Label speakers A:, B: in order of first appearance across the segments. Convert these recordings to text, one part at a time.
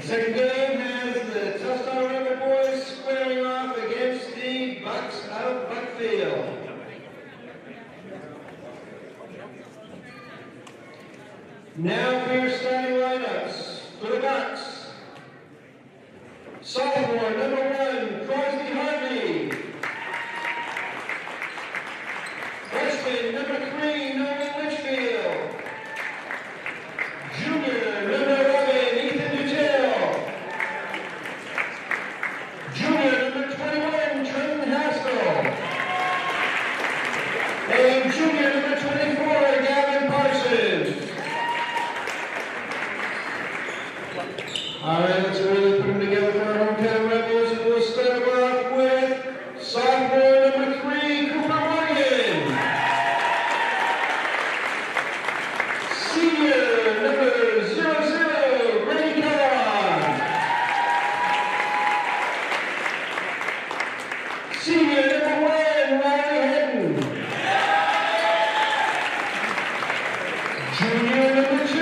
A: second game has the Telstar Rebel boys squaring off against the Bucks out of Buckfield. Now for your starting lineups for the Bucks. Sophomore number 1, Crosby Harvey. Freshman number 3, Nolan Litchfield. Junior number 11, Ethan Dutel. Junior number 21, Trenton Haskell. And junior number 24, Gavin Parsons. All right, let's really put them together for our hometown Rebels, and we'll start them off with sophomore number 3, Cooper Morgan. Senior number 00, Brady Kellogg. Senior number 1, Riley Hedden. Junior number 2,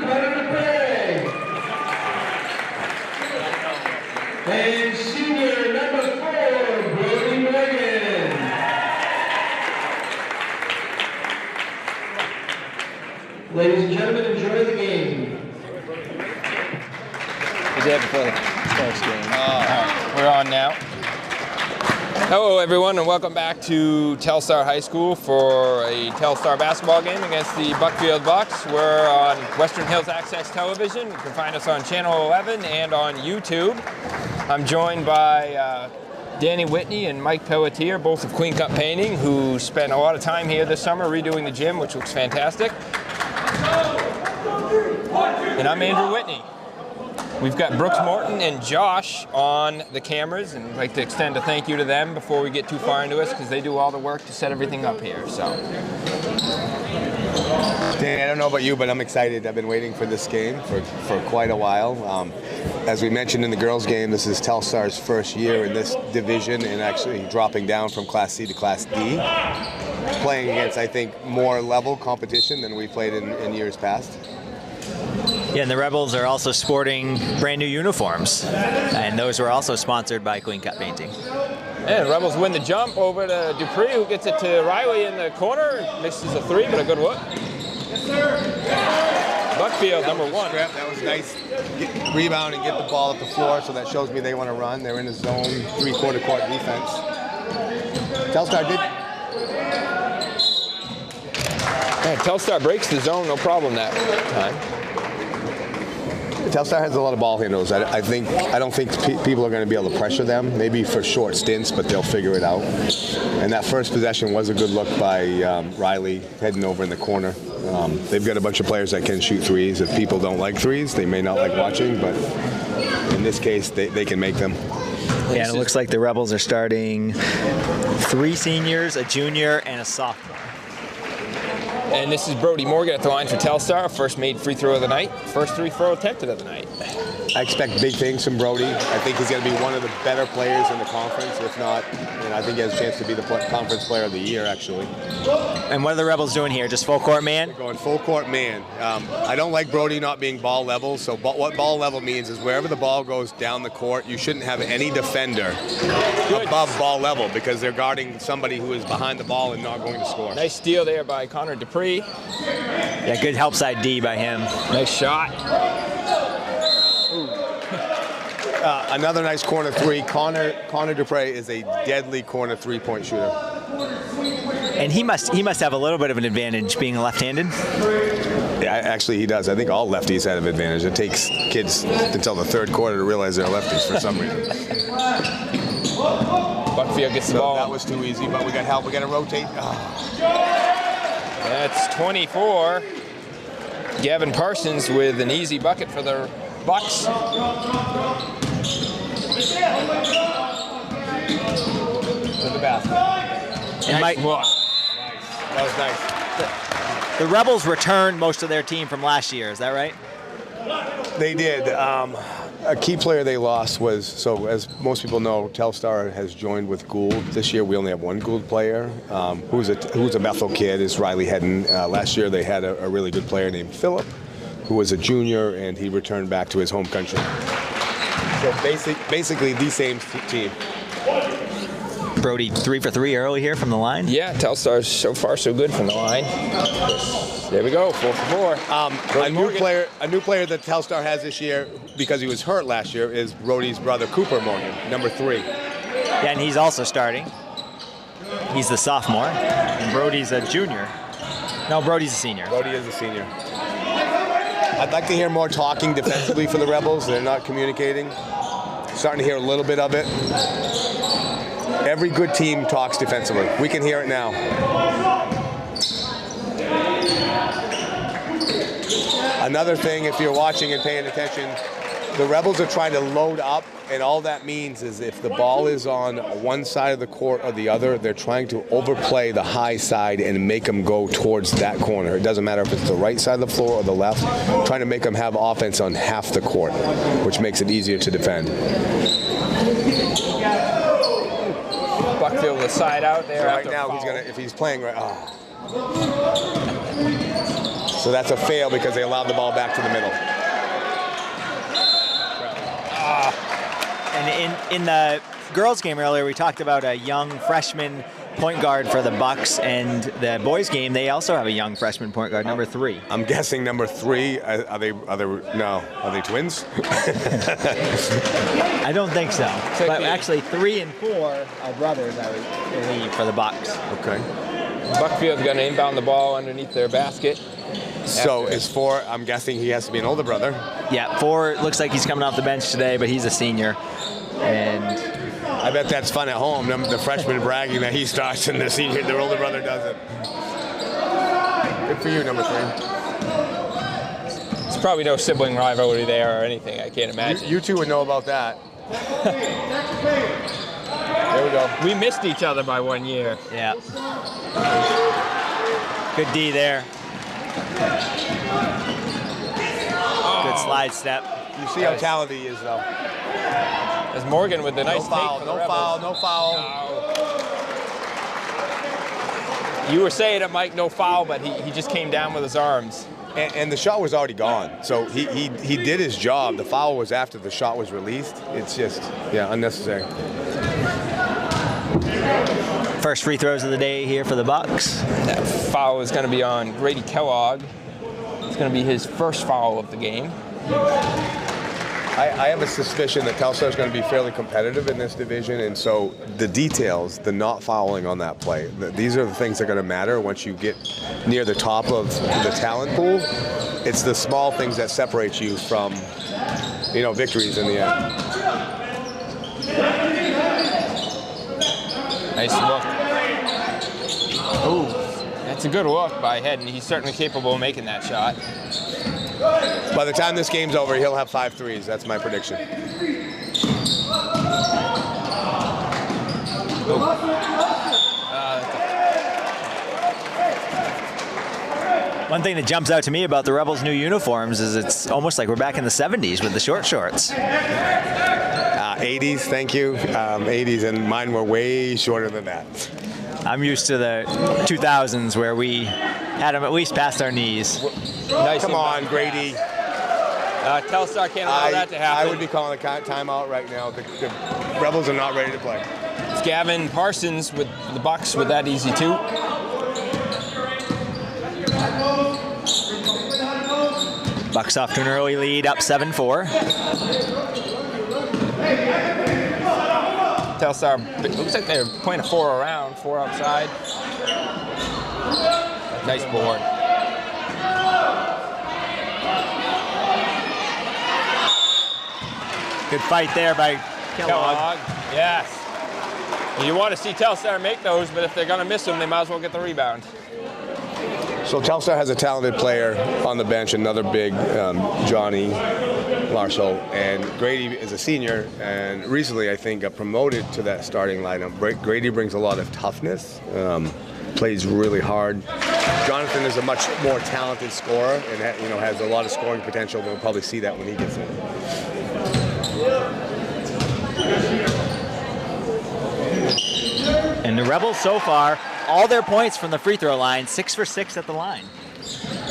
A: Connor DePrey. And senior number 4, Brody Morgan. Ladies and gentlemen, enjoy the game.
B: Was that before the first game? We're on now. Hello everyone and welcome back to Telstar High School for a Telstar basketball game against the Buckfield Bucks. We're on Western Hills Access Television. You can find us on Channel 11 and on YouTube. I'm joined by Danny Whitney and Mike Pelletier, both of Queen Cup Painting, who spent a lot of time here this summer redoing the gym, which looks fantastic. And I'm Andrew Whitney. We've got Brooks Morton and Josh on the cameras, and I'd like to extend a thank you to them before we get too far into us, because they do all the work to set everything up here. So,
C: Danny, I don't know about you, but I'm excited. I've been waiting for this game for quite a while. As we mentioned in the girls' game, this is Telstar's first year in this division and actually dropping down from Class C to Class D, playing against, I think, more level competition than we played in years past.
D: Yeah, and the Rebels are also sporting brand new uniforms, and those were also sponsored by Queen Cup Painting.
B: And the Rebels win the jump over to Dupree, who gets it to Riley in the corner. Misses a 3, but a good look. Buckfield, number 1.
C: That was nice. Rebound and get the ball at the floor, so that shows me they want to run. They're in a zone, 3/4 court defense. Telstar did.
B: Man, Telstar breaks the zone, no problem that time.
C: Telstar has a lot of ball handles. I don't think people are going to be able to pressure them, maybe for short stints, but they'll figure it out. And that first possession was a good look by Riley heading over in the corner. They've got a bunch of players that can shoot threes. If people don't like threes, they may not like watching, but in this case, they can make them.
D: Yeah, and it looks like the Rebels are starting 3 seniors, a junior, and a sophomore.
B: And this is Brody Morgan at the line for Telstar, first made free throw of the night, first free throw attempted of the night.
C: I expect big things from Brody. I think he's going to be one of the better players in the conference. If not, I think he has a chance to be the conference player of the year, actually.
D: And what are the Rebels doing here? Just full court man?
C: They're going full court man. I don't like Brody not being ball level. So what ball level means is wherever the ball goes down the court, you shouldn't have any defender above ball level, because they're guarding somebody who is behind the ball and not going to score.
B: Nice steal there by Connor Dupree.
D: Yeah, good help side D by him.
B: Nice shot.
C: Another nice corner 3. Connor Dupree is a deadly corner 3-point shooter.
D: And he must have a little bit of an advantage being left-handed.
C: Yeah, actually he does. I think all lefties have an advantage. It takes kids until the 3rd quarter to realize they're lefties for some reason.
B: Buckfield gets the ball.
C: That was too easy, but we got help. We got to rotate. Oh.
B: That's 24. Gavin Parsons with an easy bucket for the Bucks. To the basket.
D: And
B: Nice look.
C: That was nice.
D: The Rebels returned most of their team from last year, is that right?
C: They did. A key player they lost was, so as most people know, Telstar has joined with Gould. This year we only have one Gould player, who's a Bethel kid, is Riley Hedden. Last year they had a really good player named Philip, who was a junior, and he returned back to his home country. So basically the same team.
D: Brody 3 for 3 early here from the line.
B: Yeah, Telstar's so far so good from the line. There we go, 4 for 4.
C: A new player that Telstar has this year, because he was hurt last year, is Brody's brother Cooper Morgan, number 3.
D: Yeah, and he's also starting. He's the sophomore, and Brody's a junior. No, Brody's a senior.
C: Brody is a senior. I'd like to hear more talking defensively for the Rebels. They're not communicating. Starting to hear a little bit of it. Every good team talks defensively. We can hear it now. Another thing, if you're watching and paying attention, the Rebels are trying to load up, and all that means is if the ball is on one side of the court or the other, they're trying to overplay the high side and make them go towards that corner. It doesn't matter if it's the right side of the floor or the left, trying to make them have offense on half the court, which makes it easier to defend.
B: Buckfield the side out there.
C: So right now, he's gonna, if he's playing right, So that's a fail because they allowed the ball back to the middle.
D: And in the girls' game earlier, we talked about a young freshman point guard for the Bucks, and the boys' game, they also have a young freshman point guard, number 3.
C: I'm guessing number 3. Are they twins?
D: I don't think so. But actually, 3 and 4 are brothers, I would believe, for the Bucks.
C: Okay.
B: Buckfield's going to inbound the ball underneath their basket.
C: So is 4, I'm guessing he has to be an older brother.
D: Yeah, 4 looks like he's coming off the bench today, but he's a senior. And
C: I bet that's fun at home, the freshman bragging that he starts and their older brother doesn't. Good for you, number 3.
B: There's probably no sibling rivalry there or anything, I can't imagine.
C: You two would know about that. There we go.
B: We missed each other by 1 year.
D: yeah. Good D there. Good slide step.
C: You see how talented he is, though.
B: There's Morgan with the nice take for the Rebels.
C: No foul.
B: You were saying it, Mike, no foul, but he just came down with his arms.
C: And the shot was already gone, so he did his job. The foul was after the shot was released. It's just, unnecessary.
D: First free throws of the day here for the Bucks.
B: That foul is going to be on Grady Kellogg. It's going to be his first foul of the game.
C: I have a suspicion that Telstar is going to be fairly competitive in this division, and so the details, the not fouling on that play, these are the things that are going to matter once you get near the top of the talent pool. It's the small things that separate you from, victories in the end.
B: Nice look. Oh, that's a good look by Head, and he's certainly capable of making that shot.
C: By the time this game's over, he'll have 5 threes. That's my prediction.
D: One thing that jumps out to me about the Rebels' new uniforms is it's almost like we're back in the 70s with the short shorts.
C: 80s, thank you. 80s, and mine were way shorter than that.
D: I'm used to the 2000s where we had them at least past our knees.
B: Nice.
C: Come on, Grady.
B: Telstar can't allow that to happen.
C: I would be calling a timeout right now. The Rebels are not ready to play.
B: It's Gavin Parsons with the Bucks with that easy 2.
D: Bucks off to an early lead, up 7-4.
B: Telstar, looks like they're playing a 4 around, 4 outside. Nice board.
D: Good fight there by Kellogg.
B: Yes. You want to see Telstar make those, but if they're going to miss them, they might as well get the rebound.
C: So Telstar has a talented player on the bench, another big Johnny Marshall, and Grady is a senior, and recently I think got promoted to that starting lineup. Grady brings a lot of toughness, plays really hard. Jonathan is a much more talented scorer and has a lot of scoring potential. We'll probably see that when he gets in.
D: And the Rebels so far, all their points from the free throw line, 6 for 6 at the line.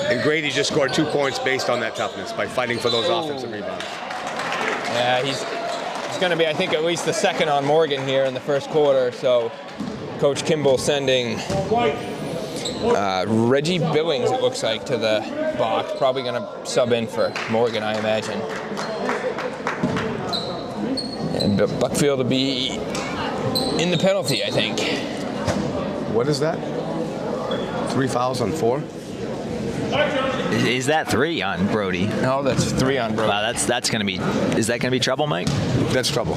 C: And Grady just scored 2 points based on that toughness by fighting for those offensive rebounds.
B: Yeah, It's going to be, I think, at least the second on Morgan here in the first quarter. So Coach Kimball sending Reggie Billings, it looks like, to the box. Probably going to sub in for Morgan, I imagine. And Buckfield will be in the penalty, I think.
C: What is that? 3 fouls on 4?
D: Is that 3 on Brody?
B: No, that's 3 on Brody.
D: Wow, that's going to be. Is that going to be trouble, Mike?
C: That's trouble.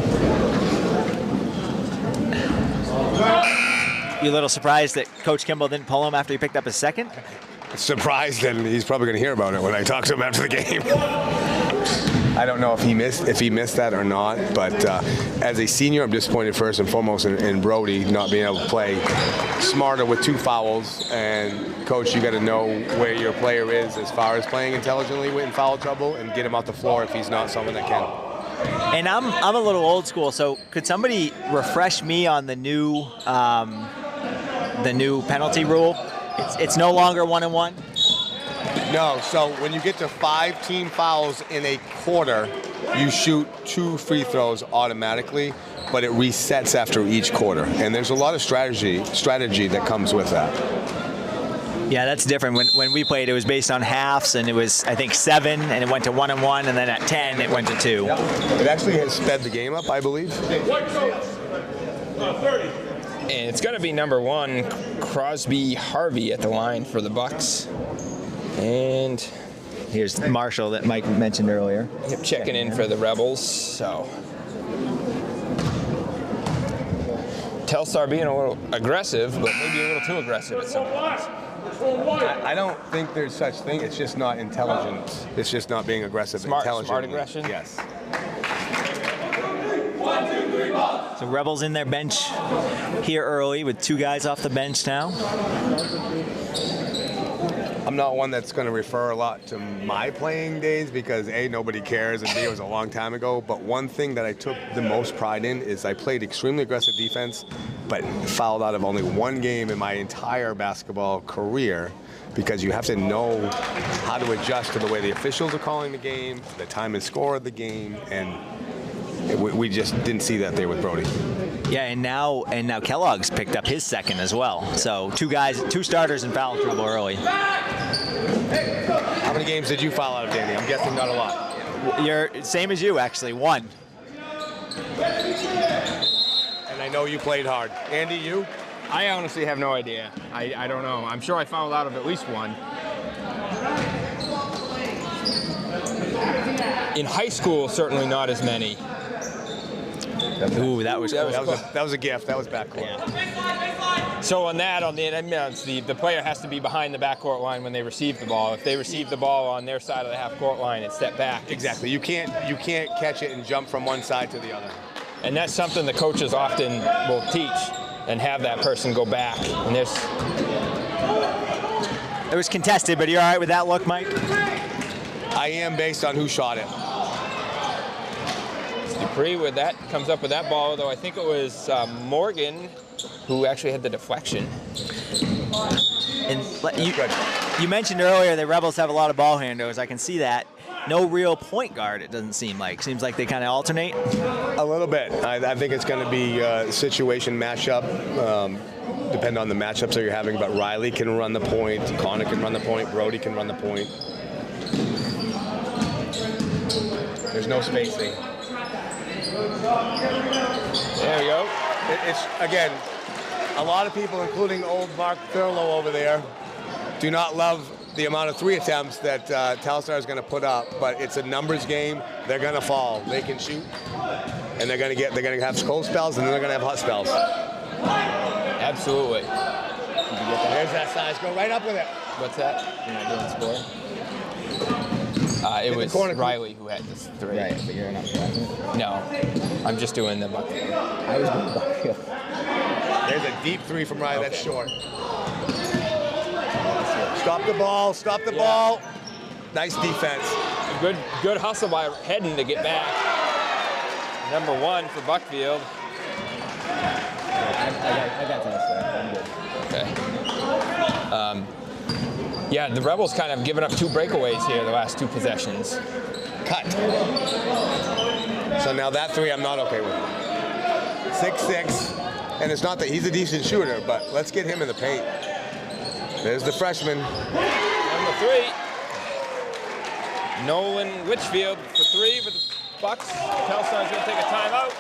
D: You a little surprised that Coach Kimball didn't pull him after he picked up his second?
C: Surprised, and he's probably going to hear about it when I talk to him after the game. I don't know if he missed that or not, but as a senior, I'm disappointed first and foremost in Brody not being able to play smarter with 2 fouls. And coach, you got to know where your player is as far as playing intelligently in foul trouble and get him off the floor if he's not someone that can.
D: And I'm a little old school, so could somebody refresh me on the new penalty rule? It's no longer 1-and-1.
C: No, so when you get to 5 team fouls in a quarter, you shoot 2 free throws automatically, but it resets after each quarter. And there's a lot of strategy that comes with that.
D: Yeah, that's different. When we played, it was based on halves, and it was, I think, 7, and it went to 1-and-1, and then at 10, it went to 2.
C: Yep. It actually has sped the game up, I believe.
B: And it's going to be number 1, Crosby Harvey at the line for the Bucks. And
D: here's Marshall that Mike mentioned earlier.
B: Yep, checking in for the Rebels. So Telstar being a little aggressive, but maybe a little too aggressive at some points.
C: I don't think there's such thing. It's just not intelligent. It's just not being aggressive.
B: Smart aggression?
C: Yes.
D: So Rebels in their bench here early with 2 guys off the bench now.
C: I'm not one that's going to refer a lot to my playing days because A, nobody cares, and B, it was a long time ago. But one thing that I took the most pride in is I played extremely aggressive defense, but fouled out of only 1 game in my entire basketball career because you have to know how to adjust to the way the officials are calling the game, the time and score of the game, and we just didn't see that there with Brody.
D: Yeah, and now Kellogg's picked up his second as well. So 2 starters in foul trouble early.
C: How many games did you foul out of, Danny? I'm guessing not a lot.
D: You're same as you, actually, 1.
C: And I know you played hard. Andy, you?
B: I honestly have no idea. I don't know. I'm sure I fouled out of at least 1. In high school, certainly not as many.
D: Ooh, that was
C: a gift. That was backcourt.
B: Yeah. So on the player has to be behind the backcourt line when they receive the ball. If they receive the ball on their side of the half-court line, it's step back.
C: Exactly. You can't catch it and jump from one side to the other.
B: And that's something the coaches often will teach and have that person go back. And
D: it was contested, but you're all right with that look, Mike?
C: I am, based on who shot it.
B: Dupree comes up with that ball, though I think it was Morgan who actually had the deflection.
D: And you mentioned earlier that Rebels have a lot of ball handlers. I can see that. No real point guard, it doesn't seem like. Seems like they kind of alternate.
C: A little bit. I think it's going to be situation matchup. Depend on the matchups that you're having, but Riley can run the point, Connor can run the point, Brody can run the point. There's no spacing.
B: There we go.
C: It's, again, a lot of people, including old Mark Thurlow over there, do not love the amount of 3 attempts that Telstar is going to put up, but it's a numbers game. They're going to fall. They can shoot, and they're going to have cold spells, and then they're going to have hot spells.
B: Absolutely.
C: There's that size. Go right up with it.
B: What's that? You're not doing score? It was Riley who had this 3.
D: Right, but you're not tracking it?
B: No, I'm just doing the Buckfield.
D: I was doing Buckfield.
C: There's a deep 3 from Riley. Okay. That's short. Stop the ball. Stop the ball. Nice defense.
B: Good hustle by Hedden to get back. Number 1 for Buckfield.
D: I got Telstar. I'm good.
B: Okay. Yeah, the Rebels kind of given up 2 breakaways here the last 2 possessions.
C: Cut. So now that 3 I'm not okay with. 6'6", and it's not that he's a decent shooter, but let's get him in the paint. There's the freshman.
B: Number 3. Nolan Litchfield for 3 for the Bucks. Telstar's going to take a timeout.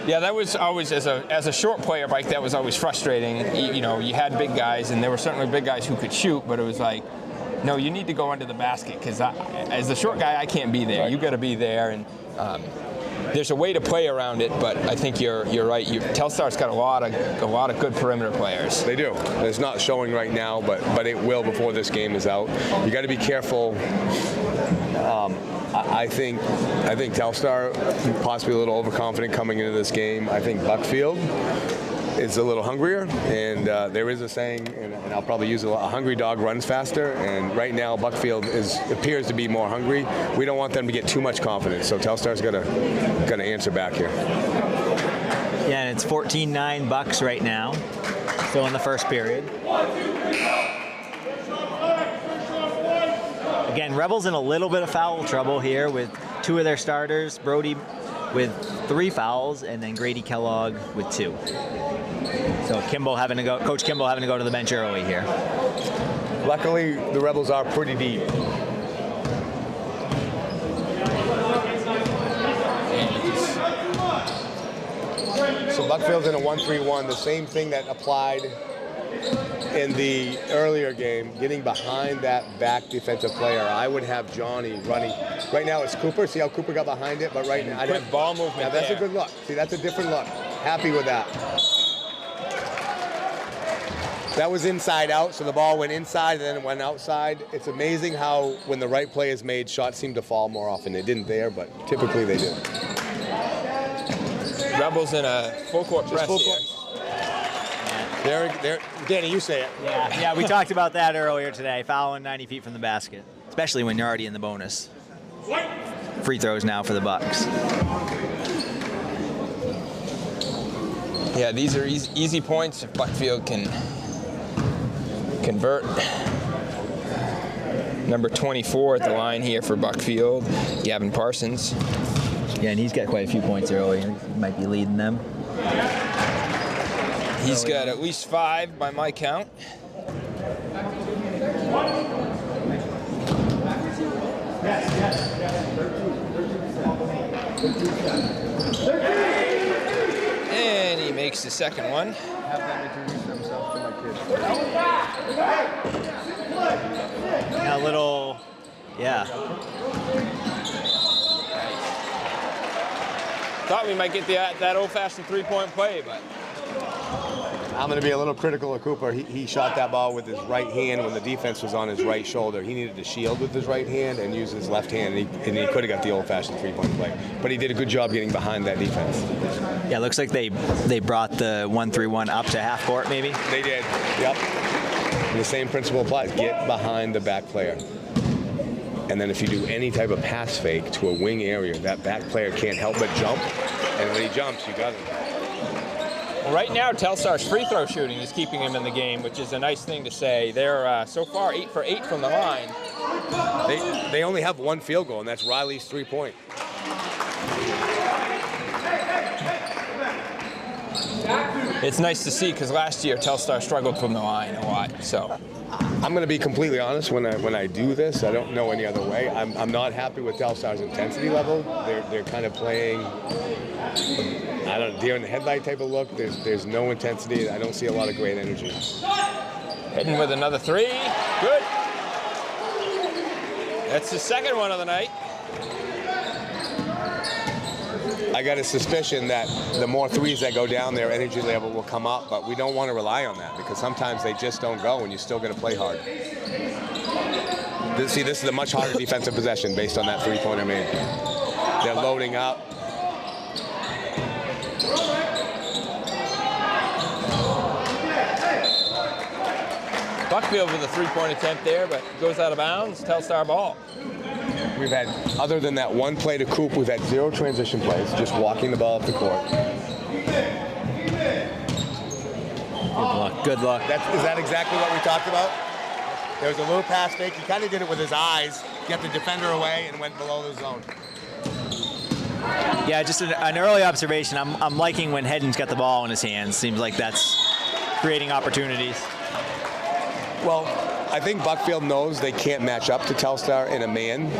B: Yeah, that was always, as a short player, Mike, that was always frustrating. You know, you had big guys, and there were certainly big guys who could shoot, but it was like, no, you need to go under the basket, because as a short guy, I can't be there. You got to be there, and there's a way to play around it, but I think you're right. Telstar's got a lot of good perimeter players.
C: They do. It's not showing right now, but it will before this game is out. You got to be careful. I think Telstar possibly a little overconfident coming into this game. I think Buckfield is a little hungrier, and there is a saying, and I'll probably use it a lot, a hungry dog runs faster, and right now Buckfield appears to be more hungry. We don't want them to get too much confidence, so Telstar's got to answer back here.
D: Yeah, and it's 14-9 Bucks right now, still in the first period. Again, Rebels in a little bit of foul trouble here with 2 of their starters, Brody with 3 fouls, and then Grady Kellogg with 2. So Coach Kimball having to go to the bench early here.
C: Luckily, the Rebels are pretty deep. So Buckfield's in a 1-3-1, the same thing that applied in the earlier game, getting behind that back defensive player. I would have Johnny running. Right now it's Cooper. See how Cooper got behind it? But right now, I'd have
B: ball movement.
C: Now that's a good look. See, that's a different look. Happy with that. That was inside out, so the ball went inside and then it went outside. It's amazing how when the right play is made, shots seem to fall more often. They didn't there, but typically they do.
B: Rebels in a full court press here.
C: There, Danny, you say it.
D: Yeah, we talked about that earlier today, fouling 90 feet from the basket, especially when you're already in the bonus. Free throws now for the Bucks.
B: Yeah, these are easy points if Buckfield can convert. Number 24 at the line here for Buckfield, Gavin Parsons.
D: Yeah, and he's got quite a few points early. He might be leading them.
B: He's got at least 5 by my count. And he makes the second one.
C: Have them introduce themselves to my kids.
D: A little, yeah.
B: Thought we might get that old-fashioned three-point play, but
C: I'm going to be a little critical of Cooper. He shot that ball with his right hand when the defense was on his right shoulder. He needed to shield with his right hand and use his left hand, and he could have got the old-fashioned three-point play. But he did a good job getting behind that defense.
D: Yeah, it looks like they brought the 1-3-1 up to half court, maybe.
C: They did. Yep. And the same principle applies. Get behind the back player. And then if you do any type of pass fake to a wing area, that back player can't help but jump. And when he jumps, you got him.
B: Well, right now, Telstar's free throw shooting is keeping him in the game, which is a nice thing to say. They're so far 8 for 8 from the line.
C: They only have 1 field goal, and that's Riley's 3-point.
B: It's nice to see because last year Telstar struggled from the line a lot. So
C: I'm going to be completely honest. When I do this, I don't know any other way. I'm not happy with Telstar's intensity level. They're kind of playing, I don't know, deer in the headlight type of look. There's no intensity. I don't see a lot of great energy.
B: Heading with another 3. Good. That's the second one of the night.
C: I got a suspicion that the more threes that go down, their energy level will come up, but we don't want to rely on that because sometimes they just don't go and you're still going to play hard. See, this is a much harder defensive possession based on that three-pointer made. They're loading up.
B: Buckfield with a 3-point attempt there, but goes out of bounds. Telstar ball.
C: We've had, other than that one play to Coop, we've had 0 transition plays, just walking the ball up the court.
D: Good luck.
C: Is that exactly what we talked about? There was a little pass fake. He kind of did it with his eyes, get the defender away, and went below the zone.
D: Yeah, just an early observation. I'm liking when Hedden's got the ball in his hands. Seems like that's creating opportunities.
C: Well, I think Buckfield knows they can't match up to Telstar in a man,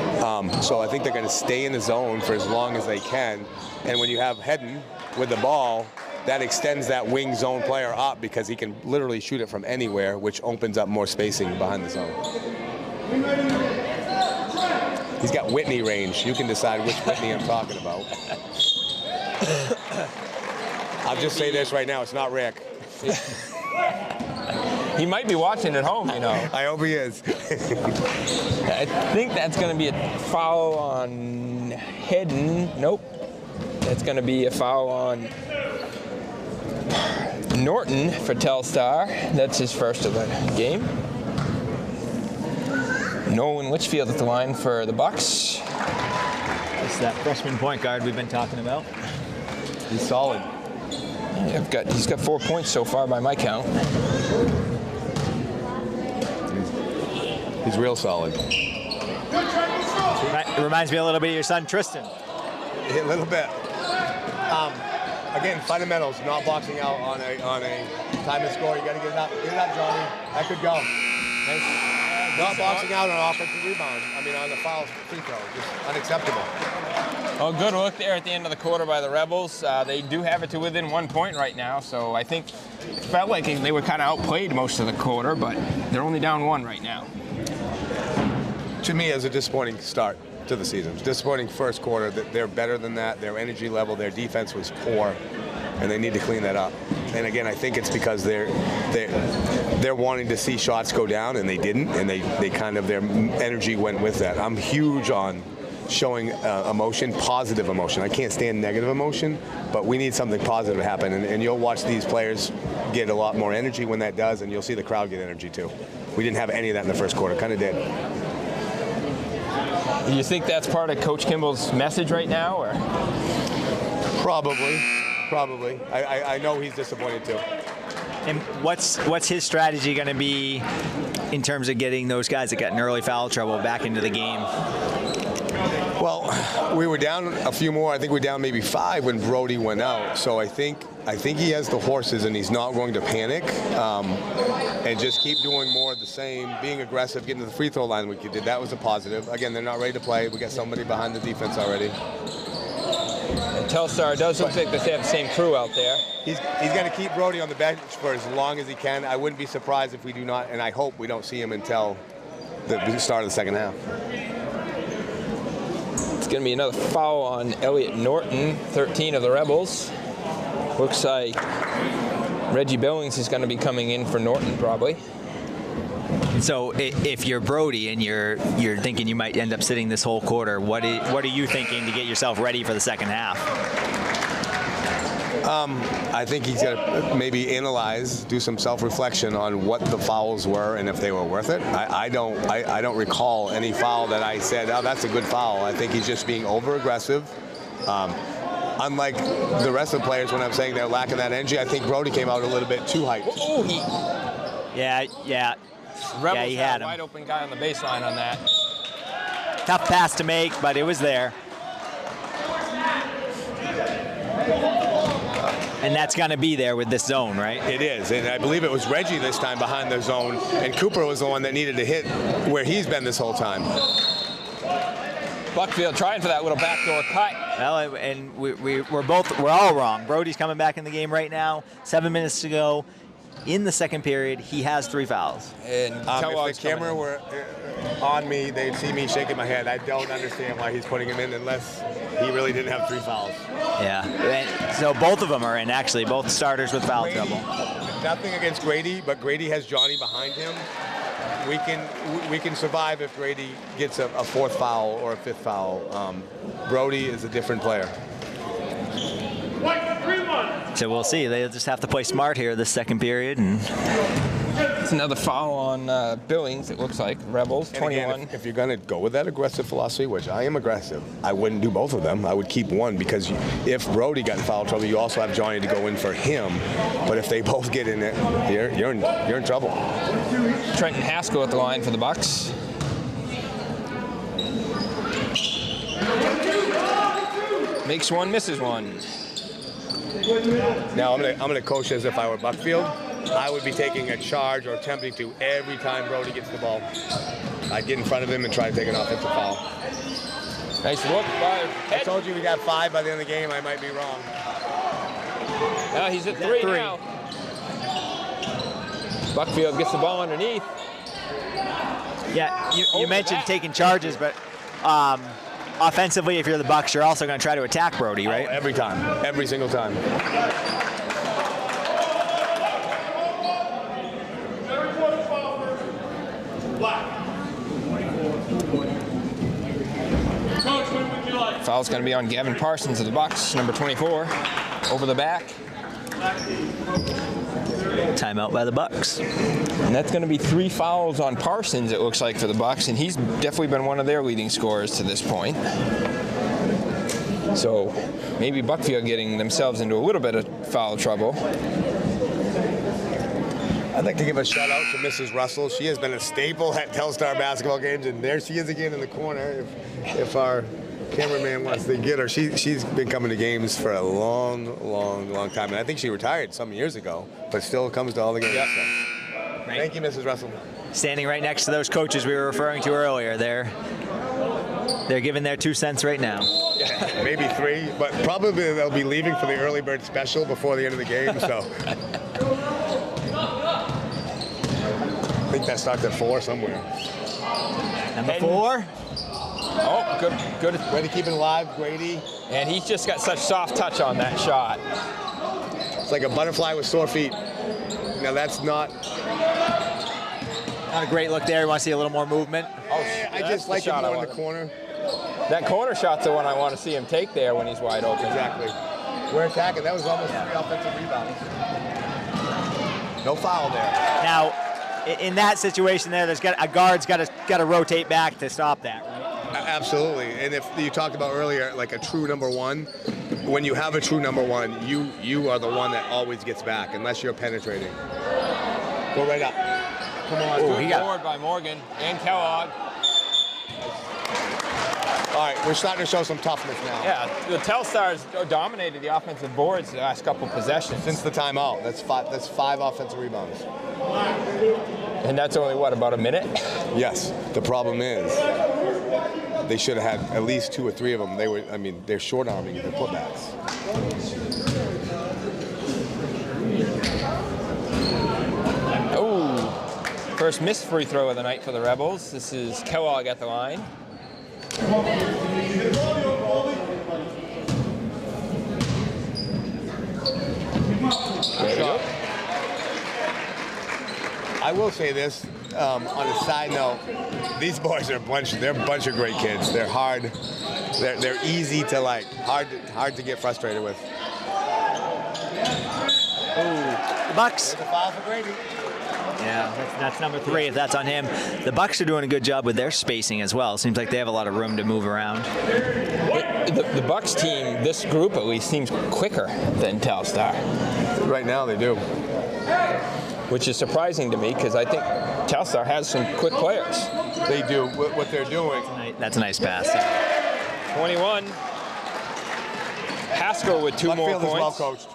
C: so I think they're going to stay in the zone for as long as they can. And when you have Hedden with the ball, that extends that wing zone player up because he can literally shoot it from anywhere, which opens up more spacing behind the zone. He's got Whitney range. You can decide which Whitney I'm talking about. I'll just say this right now, it's not Rick.
B: He might be watching at home, you know.
C: I hope he is.
B: I think that's going to be a foul on Hedden. Nope. That's going to be a foul on Norton for Telstar. That's his first of the game. Nolan Litchfield at the line for the Bucks.
D: It's that freshman point guard we've been talking about.
C: He's solid.
B: He's got 4 points so far by my count.
C: He's real solid.
D: It reminds me a little bit of your son Tristan.
C: A little bit. Again, fundamentals, not boxing out on a time to score. You got to get it up, Johnny. That could go. Nice. Not boxing out on offensive rebound. I mean, on the foul free throw, just unacceptable.
B: Oh, good look there at the end of the quarter by the Rebels. They do have it to within 1 point right now, so I think it felt like they were kind of outplayed most of the quarter, but they're only down 1 right now.
C: To me, it was a disappointing start to the season. Disappointing first quarter. They're better than that. Their energy level, their defense was poor, and they need to clean that up. And again, I think it's because they're wanting to see shots go down, and they didn't, and they kind of, their energy went with that. I'm huge on showing emotion, positive emotion. I can't stand negative emotion, but we need something positive to happen, and you'll watch these players get a lot more energy when that does, and you'll see the crowd get energy too. We didn't have any of that in the first quarter, kind of did.
B: Do you think that's part of Coach Kimball's message right now, or?
C: Probably. I know he's disappointed too.
D: And what's his strategy going to be in terms of getting those guys that got in early foul trouble back into the game?
C: Well, we were down a few more. I think we were down maybe 5 when Brody went out. So I think he has the horses, and he's not going to panic and just keep doing more of the same, being aggressive, getting to the free throw line like he did. That was a positive. Again, they're not ready to play. We got somebody behind the defense already.
B: And Telstar does look like they have the same crew out there.
C: He's going to keep Brody on the bench for as long as he can. I wouldn't be surprised if we do not, and I hope we don't see him until the start of the second half.
B: It's going to be another foul on Elliot Norton, 13 of the Rebels. Looks like Reggie Billings is going to be coming in for Norton probably.
D: So if you're Brody and you're thinking you might end up sitting this whole quarter, what are you thinking to get yourself ready for the second half?
C: I think he's got to maybe analyze, do some self-reflection on what the fouls were and if they were worth it. I don't recall any foul that I said, oh, that's a good foul. I think he's just being over-aggressive. Unlike the rest of the players, when I'm saying they're lacking that energy, I think Brody came out a little bit too hyped.
D: Yeah.
B: Rebels
D: he
B: had
D: had
B: a
D: him.
B: wide open guy on the baseline on that.
D: Tough pass to make, but it was there. And that's going to be there with this zone, right?
C: It is, and I believe it was Reggie this time behind the zone, and Cooper was the one that needed to hit where he's been this whole time.
B: Buckfield trying for that little backdoor cut.
D: Well, and we're all wrong. Brody's coming back in the game right now. 7 minutes to go. In the second period, he has 3 fouls.
B: And
C: if the camera were on me, they'd see me shaking my head. I don't understand why he's putting him in unless he really didn't have 3 fouls.
D: Yeah. And so both of them are in, actually, both starters with foul trouble.
C: Nothing against Grady, but Grady has Johnny behind him. We can survive if Grady gets a 4th foul or a 5th foul. Brody is a different player.
D: So we'll see. They'll just have to play smart here this second period and
B: It's another foul on Billings, it looks like. Rebels,
C: And
B: 21.
C: again, if you're going to go with that aggressive philosophy, which I am aggressive, I wouldn't do both of them. I would keep one because if Brody got in foul trouble, you also have Johnny to go in for him. But if they both get in it, you're in trouble.
B: Trenton Haskell at the line for the Bucks. Makes one, misses one.
C: Now I'm gonna coach as if I were Buckfield. I would be taking a charge or attempting to every time Brody gets the ball. I'd get in front of him and try to take an offensive foul.
B: Nice look by
C: I told you we got 5 by the end of the game. I might be wrong.
B: Now he's at 3 now. Buckfield gets the ball underneath.
D: Yeah, you mentioned taking charges, but offensively, if you're the Bucks, you're also going to try to attack Brody, right?
C: Oh, every time. Every single time.
B: Foul's going to be on Gavin Parsons of the Bucks, number 24, over the back.
D: Timeout by the Bucks.
B: And that's going to be 3 fouls on Parsons, it looks like, for the Bucks, and he's definitely been one of their leading scorers to this point. So maybe Buckfield getting themselves into a little bit of foul trouble.
C: I'd like to give a shout out to Mrs. Russell. She has been a staple at Telstar basketball games, and there she is again in the corner. If our cameraman wants to get her, she's been coming to games for a long time, and I think she retired some years ago, but still comes to all the games. Yep. So.
D: Right.
C: Thank you, Mrs. Russell.
D: Standing right next to those coaches we were referring to earlier. They're giving their 2 cents right now.
C: Yeah, maybe 3, but probably they'll be leaving for the early bird special before the end of the game. So I think that starts at 4 somewhere.
D: Number 4.
B: Oh, good.
C: Way to keep it alive, Grady.
B: And he's just got such soft touch on that shot.
C: It's like a butterfly with sore feet. Now that's not
D: a great look there. You want to see a little more movement?
B: Oh,
C: I just like it more in the corner.
B: That corner shot's the one I want to see him take there when he's wide open.
C: Exactly. We're attacking. That was almost 3 offensive rebounds. No foul there.
D: Now, in that situation there, a guard's got to rotate back to stop that, right?
C: Absolutely. And if you talked about earlier, like a true number 1, when you have a true number 1, you are the one that always gets back, unless you're penetrating. Go right up. Come on.
B: Ooh, he got forward by Morgan and Kellogg.
C: All right, we're starting to show some toughness now.
B: Yeah, the Telstars dominated the offensive boards the last couple possessions.
C: Since the timeout, that's 5 offensive rebounds.
B: And that's only, what, about a minute?
C: Yes. The problem is they should have had at least 2 or 3 of them. They're short-arming the putbacks.
B: Oh, first missed free throw of the night for the Rebels. This is Kellogg at the line. I will say this, on a side note, these boys are a bunch of great kids. They're hard, they're easy to like, hard to get frustrated with.
D: Ooh, the Bucks.
C: There's a foul for Grady.
D: Yeah, that's number 3 if that's on him. The Bucks are doing a good job with their spacing as well. Seems like they have a lot of room to move around.
B: The Bucks team, this group at least, seems quicker than Telstar.
C: Right now they do.
B: Which is surprising to me because I think Telstar has some quick players.
C: They do. What they're doing.
D: That's a nice pass.
B: 21. Haskell with 2 more points.
C: Buckfield is well coached.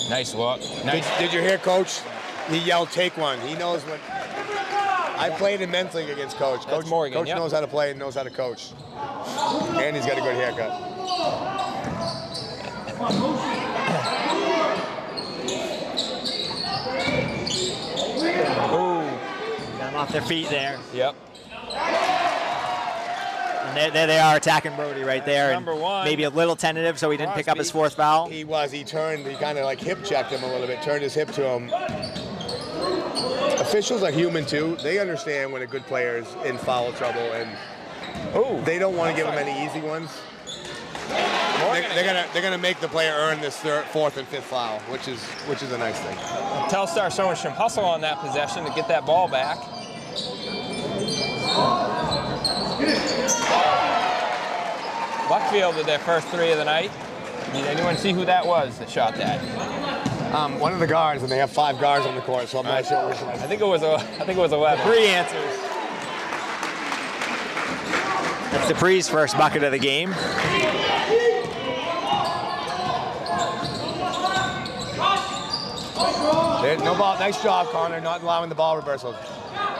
B: Nice look. Nice.
C: Did you hear Coach? He yelled, "Take one." He knows what. I played in men's league against Coach. Coach knows how to play and knows how to coach. And he's got a good haircut.
D: Ooh, got them off their feet there.
B: Yep.
D: And there they are attacking Brody right there.
B: Number 1.
D: Maybe a little tentative, so he didn't pick up his 4th foul.
C: He turned. He kind of like hip checked him a little bit. Turned his hip to him. Officials are human too. They understand when a good player is in foul trouble, and
B: Ooh.
C: They don't want to give him any easy ones. They're gonna make the player earn this fourth and fifth foul, which is a nice thing.
B: Telstar showing some hustle on that possession to get that ball back. Buckfield with their first 3 of the night. Did anyone see who that was that shot that?
C: One of the guards, and they have 5 guards on the court, so I'm not sure which one.
B: I think it was 11.
D: 3 answers. That's Dupree's first bucket of the game.
C: No ball. Nice job, Connor, not allowing the ball reversal.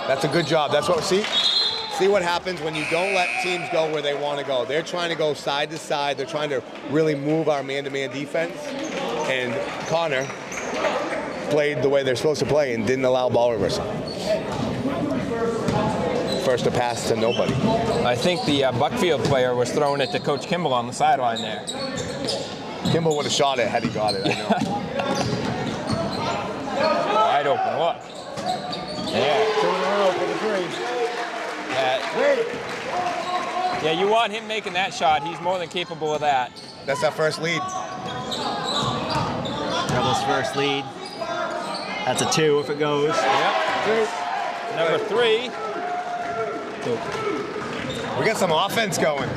C: That's a good job. That's what. See what happens when you don't let teams go where they want to go. They're trying to go side to side. They're trying to really move our man-to-man defense. And Connor played the way they're supposed to play and didn't allow ball reversal. First a pass to nobody.
B: I think the Buckfield player was throwing it to Coach Kimball on the sideline there.
C: Kimball would have shot it had he got it, I know.
B: Wide open, look. Yeah.
C: 2 in a row for the 3.
B: Yeah, you want him making that shot. He's more than capable of that.
C: That's our first lead.
D: Rebels' first lead. That's a 2 if it goes.
B: Yep. Number 3.
C: We got some offense going.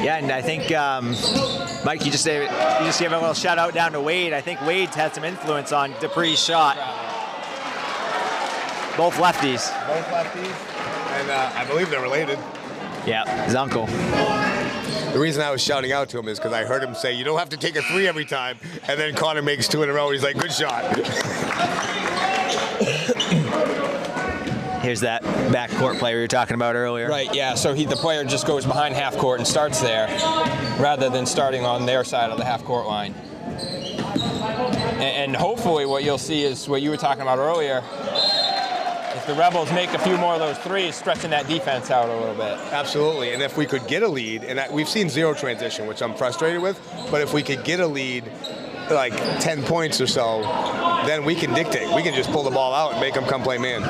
D: Yeah, and I think Mike, you just gave a little shout out down to Wade. I think Wade's had some influence on Dupree's shot. Both lefties.
C: Both lefties, and I believe they're related.
D: Yeah, his uncle.
C: The reason I was shouting out to him is because I heard him say, "You don't have to take a 3 every time," and then Connor makes 2 in a row. He's like, "Good shot."
D: Here's that backcourt player you were talking about earlier.
B: Right, yeah, so the player just goes behind half court and starts there rather than starting on their side of the half court line. And hopefully what you'll see is what you were talking about earlier. If the Rebels make a few more of those 3s, stretching that defense out a little bit.
C: Absolutely, and if we could get a lead, and we've seen 0 transition, which I'm frustrated with, but if we could get a lead, like 10 points or so, then we can dictate. We can just pull the ball out and make them come play man.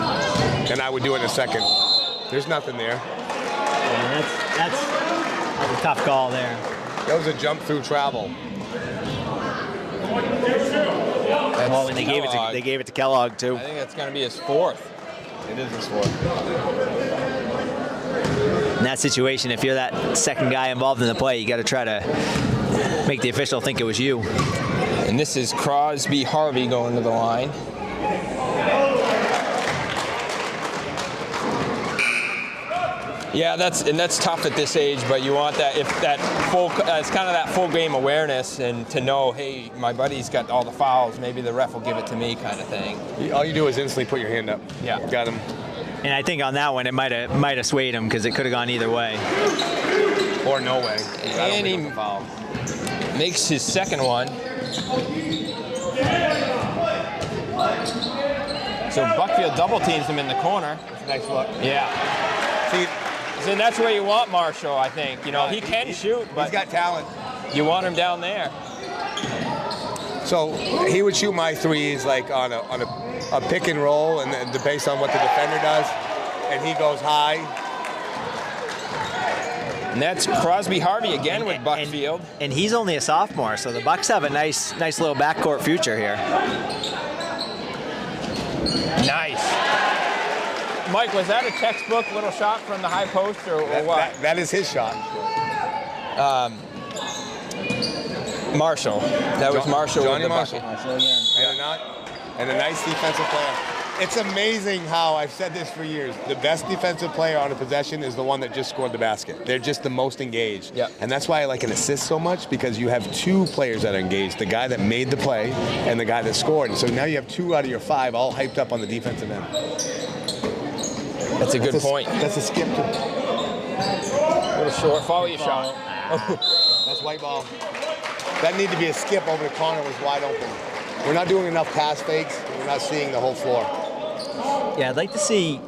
C: And I would do it in a second. There's nothing there.
D: Yeah, that's a tough call there.
C: That was a jump through travel.
D: Well, and they gave it to Kellogg too.
B: I think that's going to be his 4th.
C: It is his 4th.
D: In that situation, if you're that second guy involved in the play, you got to try to make the official think it was you.
B: And this is Crosby Harvey going to the line. Yeah, that's tough at this age, but you want that, if that full, it's kind of that full game awareness and to know, hey, my buddy's got all the fouls, maybe the ref will give it to me kind of thing.
C: All you do is instantly put your hand up.
B: Yeah.
C: Got him.
D: And I think on that one, it might have swayed him because it could have gone either way.
C: Or no way.
B: And he makes his second one. So Buckfield double teams him in the corner.
C: That's a nice look.
B: Yeah.
C: See,
B: and that's where you want Marshall, I think. You know, he can shoot, but
C: he's got talent.
B: You want him down there.
C: So he would shoot my 3s like on a pick and roll, and then based on what the defender does, and he goes high.
B: And that's Crosby Harvey again with Buckfield.
D: And he's only a sophomore, so the Bucks have a nice little backcourt future here.
B: Nice. Mike, was that a textbook little shot from the high post or what?
C: That is his shot.
B: Marshall. That was Marshall.
C: Johnny
B: with the
C: Marshall.
B: bucket.
C: And a nice defensive player. It's amazing how, I've said this for years, the best defensive player on a possession is the one that just scored the basket. They're just the most engaged.
B: Yep.
C: And that's why I like an assist so much, because you have 2 players that are engaged, the guy that made the play and the guy that scored. And so now you have 2 out of your 5 all hyped up on the defensive end.
B: That's a good point.
C: That's a skip.
B: A little short. Follow your shot.
C: That's white ball. That needed to be a skip over the corner, was wide open. We're not doing enough pass fakes. We're not seeing the whole floor.
D: Yeah, I'd like to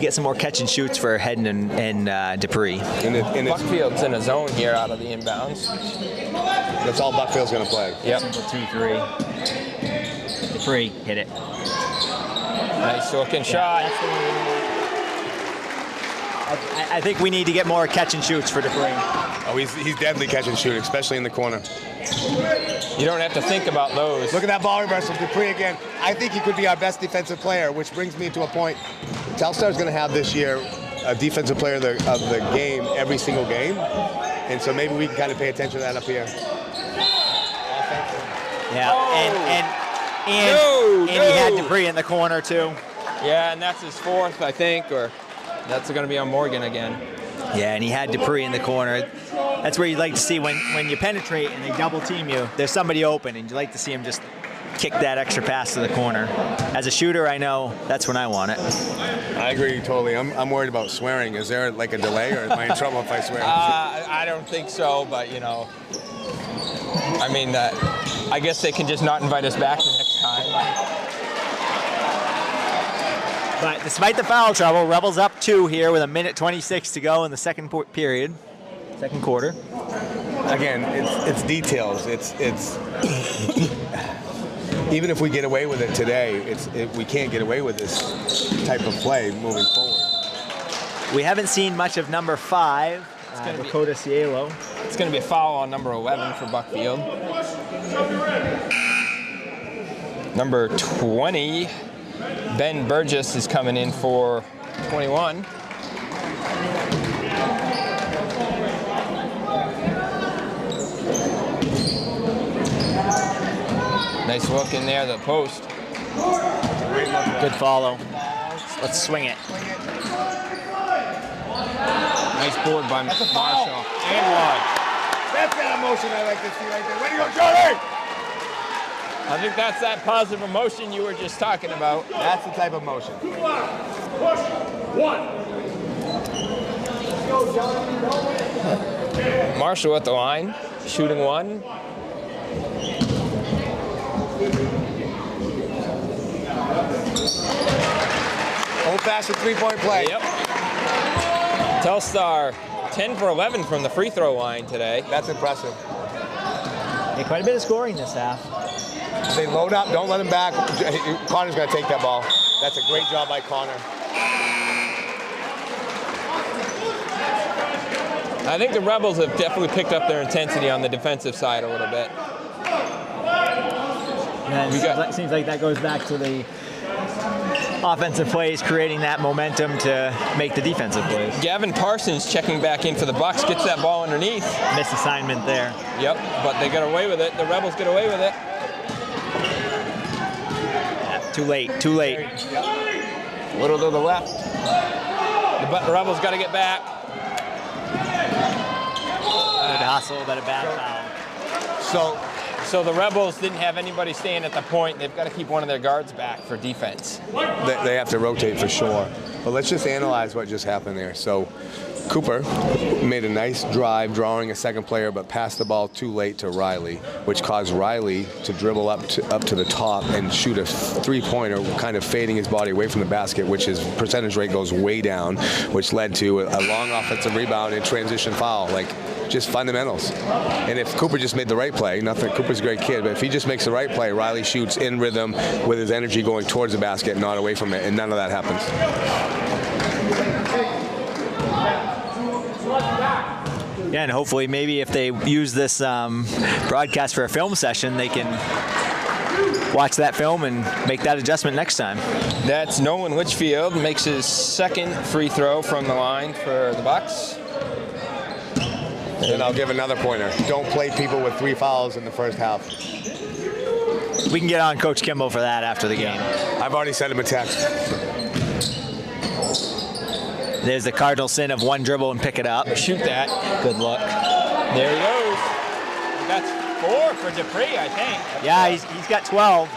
D: get some more catch and shoots for Hedden and Dupree.
B: Buckfield's in a zone here out of the inbounds.
C: That's all Buckfield's going to play.
B: Yep.
D: 2-3. Dupree hit it.
B: Nice looking shot.
D: I think we need to get more catch and shoots for Dupree.
C: Oh, he's deadly catch and shoot, especially in the corner.
B: You don't have to think about those.
C: Look at that ball reversal, Dupree again. I think he could be our best defensive player, which brings me to a point. Telstar is going to have this year a defensive player of the game every single game, and so maybe we can kind of pay attention to that up here.
D: Yeah,
B: Oh.
D: and
B: No,
D: he had
B: no.
D: Dupree in the corner too.
B: Yeah, and that's his fourth, I think, or that's going to be on Morgan again.
D: Yeah, and he had Dupree in the corner. That's where you'd like to see when you penetrate and they double team you, there's somebody open, and you'd like to see him just kick that extra pass to the corner. As a shooter, I know that's when I want it.
C: I agree totally. I'm worried about swearing. Is there like a delay, or am I in trouble if I swear?
B: I don't think so, but you know, I mean, I guess they can just not invite us back the next time.
D: But despite the foul trouble, Rebels up 2 here with 1:26 to go in the second quarter.
C: Again, it's details. It's even if we get away with it today, we can't get away with this type of play moving forward.
D: We haven't seen much of number 5, Dakota Cielo.
B: It's going to be a foul on number 11 for Buckfield. Number 20, Ben Burgess is coming in for 21. Nice look in there, the post.
D: Good follow. Let's swing it.
B: Nice board by Marshall. And one.
C: That's that emotion I like to see right there. Way to go, Charlie!
B: I think that's that positive emotion you were just talking about.
C: That's the type of motion.
A: Push. 1.
B: Marshall at the line, shooting one.
C: Old-fashioned three-point play.
B: Yep. Telstar 10 for 11 from the free throw line today.
C: That's impressive.
D: Yeah, quite a bit of scoring this half.
C: They load up, don't let him back. Connor's going to take that ball. That's a great job by Connor.
B: I think the Rebels have definitely picked up their intensity on the defensive side a little bit.
D: And it seems like that goes back to the offensive plays, creating that momentum to make the defensive plays.
B: Gavin Parsons checking back in for the Bucks, gets that ball underneath.
D: Missed assignment there.
B: Yep, but they got away with it. The Rebels get away with it.
D: Yeah, too late.
B: A little to the left. The Rebels got to get back.
D: Good hustle, but a bad foul.
B: So the Rebels didn't have anybody staying at the point. They've got to keep one of their guards back for defense.
C: They have to rotate for sure. But let's just analyze what just happened there. So Cooper made a nice drive, drawing a second player, but passed the ball too late to Riley, which caused Riley to dribble up to the top and shoot a three-pointer, kind of fading his body away from the basket, which his percentage rate goes way down, which led to a long offensive rebound and transition foul. Like, just fundamentals. And if Cooper just made the right play, nothing, Cooper's a great kid, but if he just makes the right play, Riley shoots in rhythm with his energy going towards the basket, not away from it, and none of that happens.
D: Yeah, and hopefully maybe if they use this broadcast for a film session, they can watch that film and make that adjustment next time.
B: That's Nolan Litchfield, makes his second free throw from the line for the Bucks.
C: And I'll give another pointer. Don't play people with 3 fouls in the first half.
D: We can get on Coach Kimball for that after the game.
C: I've already sent him a text.
D: There's the cardinal sin of one dribble and pick it up.
B: Shoot that.
D: Good luck.
B: There he goes. That's 4 for Dupree, I think.
D: Yeah, he's got 12.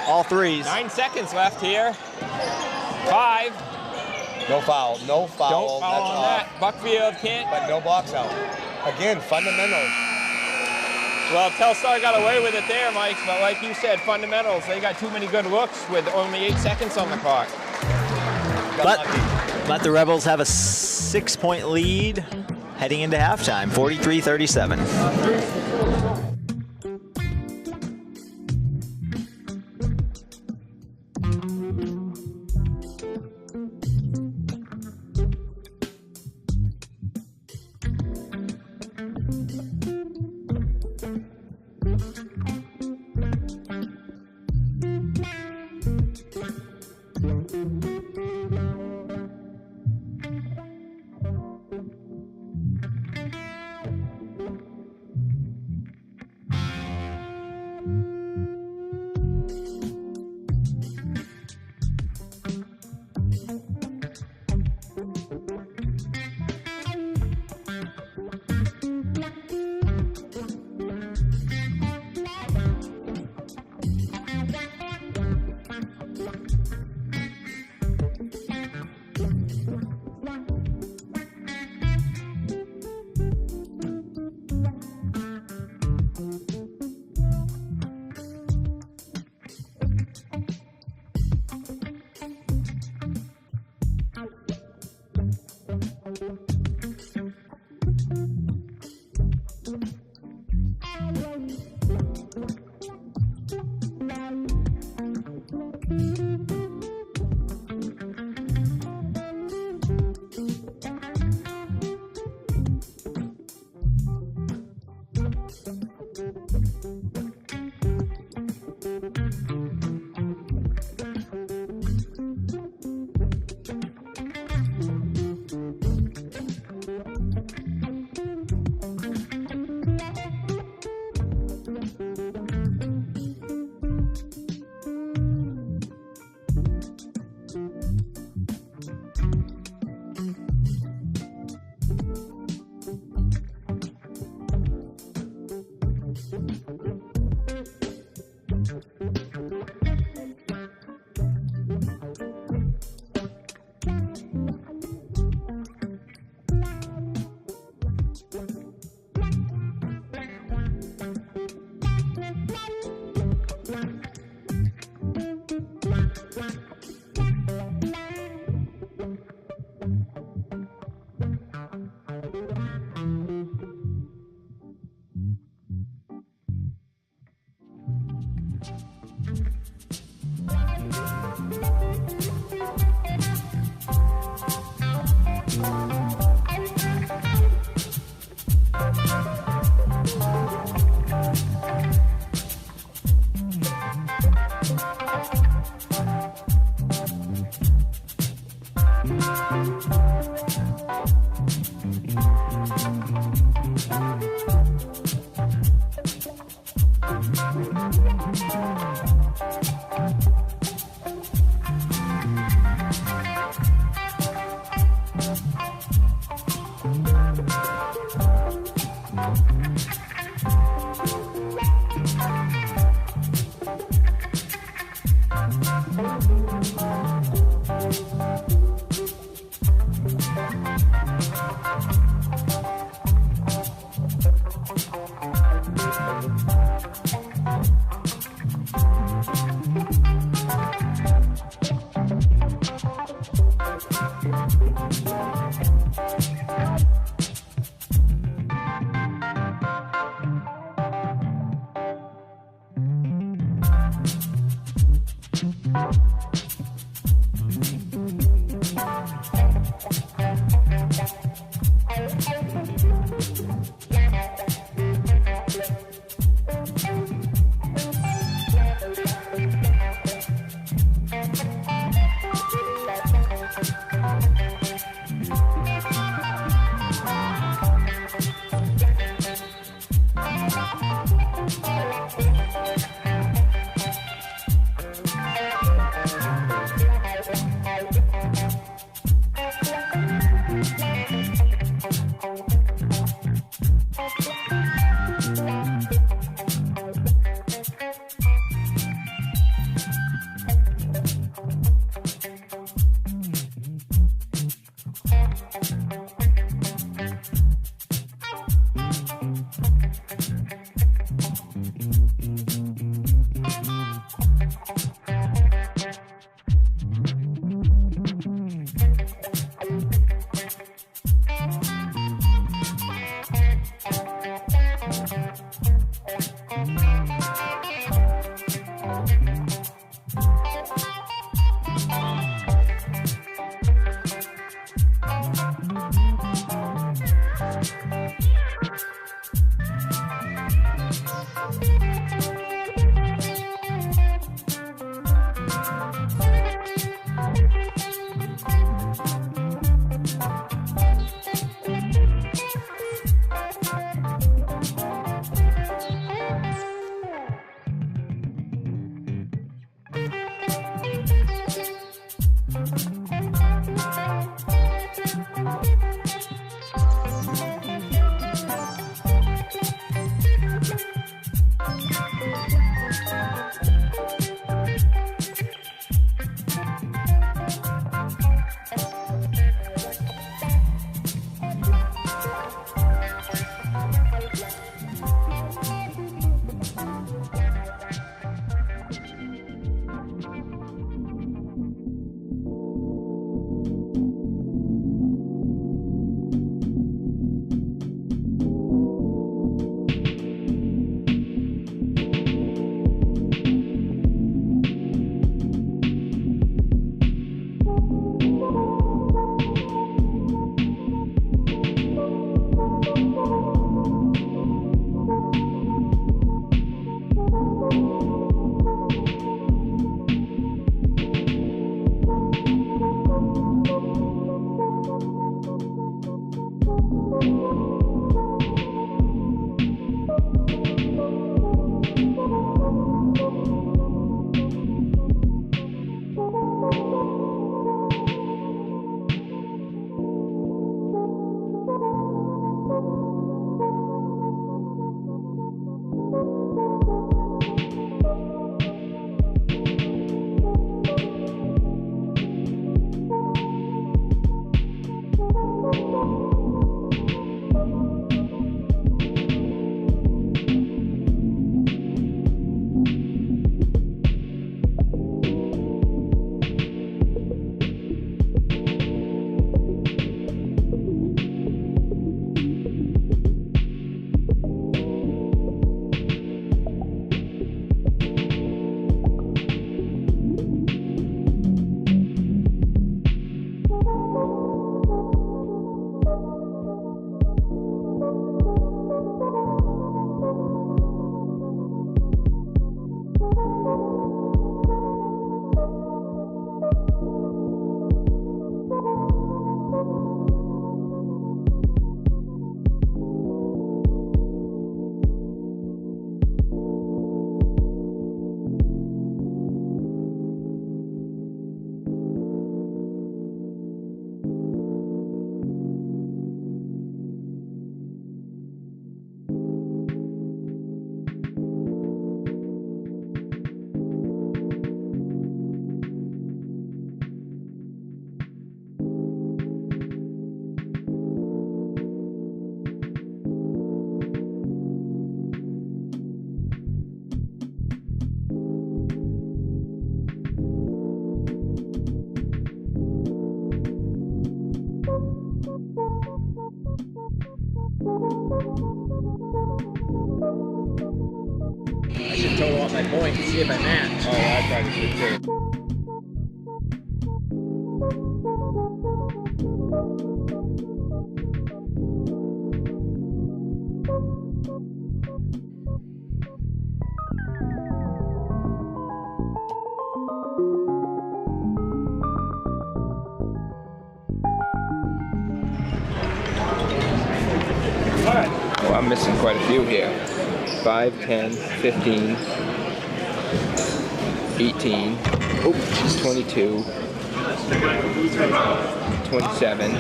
D: All threes.
B: 9 seconds left here. 5.
C: No foul. No foul.
B: Don't foul
C: That's
B: on
C: off.
B: that. Buckfield can't.
C: But no box out. Again, fundamentals.
B: Well, Telstar got away with it there, Mike, but like you said, fundamentals. They got too many good looks with only 8 seconds on the clock.
D: But the Rebels have a 6-point lead heading into halftime, 43-37. point to see if I match.
B: Oh, yeah, I probably should too. Well, I'm missing quite a few here. 5, 10, 15, 18, oh, she's 22, 27,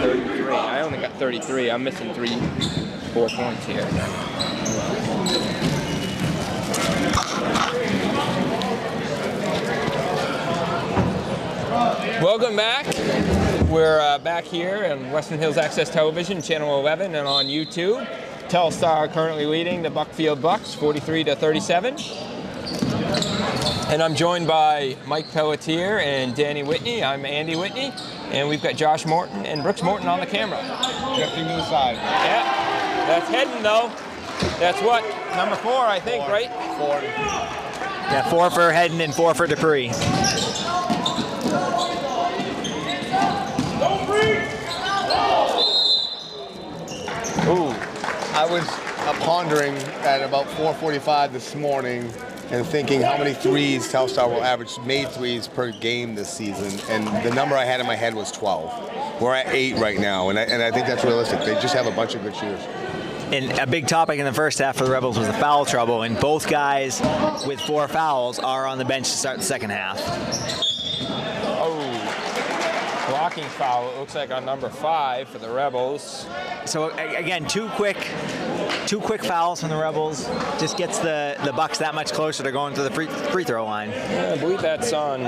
B: 33. I only got 33. I'm missing 4 points here. Welcome back. We're back here on Western Hills Access Television, Channel 11, and on YouTube. Telstar currently leading the Buckfield Bucks, 43-37. And I'm joined by Mike Pelletier and Danny Whitney. I'm Andy Whitney, and we've got Josh Morton and Brooks Morton on the camera.
C: Drifting to the side.
B: Yeah, that's heading though. That's what, number 4, I think, right?
C: 4.
D: Yeah, 4 for Hedden and 4 for Dupree.
B: Ooh.
C: I was pondering at about 4:45 this morning and thinking how many threes Telstar will average made threes per game this season, and the number I had in my head was 12. We're at 8 right now, and I think that's realistic. They just have a bunch of good shooters.
D: And a big topic in the first half for the Rebels was the foul trouble, and both guys with 4 fouls are on the bench to start the second half.
B: Oh, blocking foul, it looks like on number 5 for the Rebels.
D: So again, two quick fouls from the Rebels just gets the Bucks that much closer to going to the free throw line.
B: Yeah, I believe that's on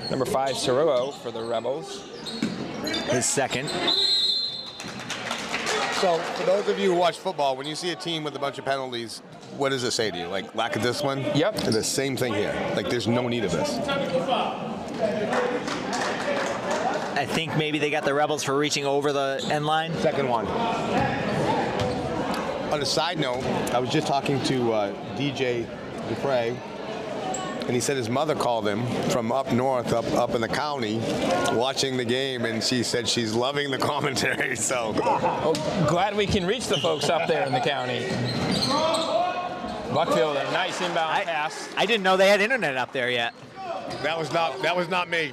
B: number 5, Cirillo, for the Rebels.
D: His second.
C: So, for those of you who watch football, when you see a team with a bunch of penalties, what does it say to you? Like, lack of discipline?
B: Yep.
C: And the same thing here. Like, there's no need of this.
D: I think maybe they got the Rebels for reaching over the end line.
C: Second one. On a side note, I was just talking to DJ Dupre, and he said his mother called him from up north, up in the county, watching the game, and she said she's loving the commentary. So,
B: Well, glad we can reach the folks up there in the county. Buckfield, a nice inbound pass.
D: I didn't know they had internet up there yet.
C: that was not me.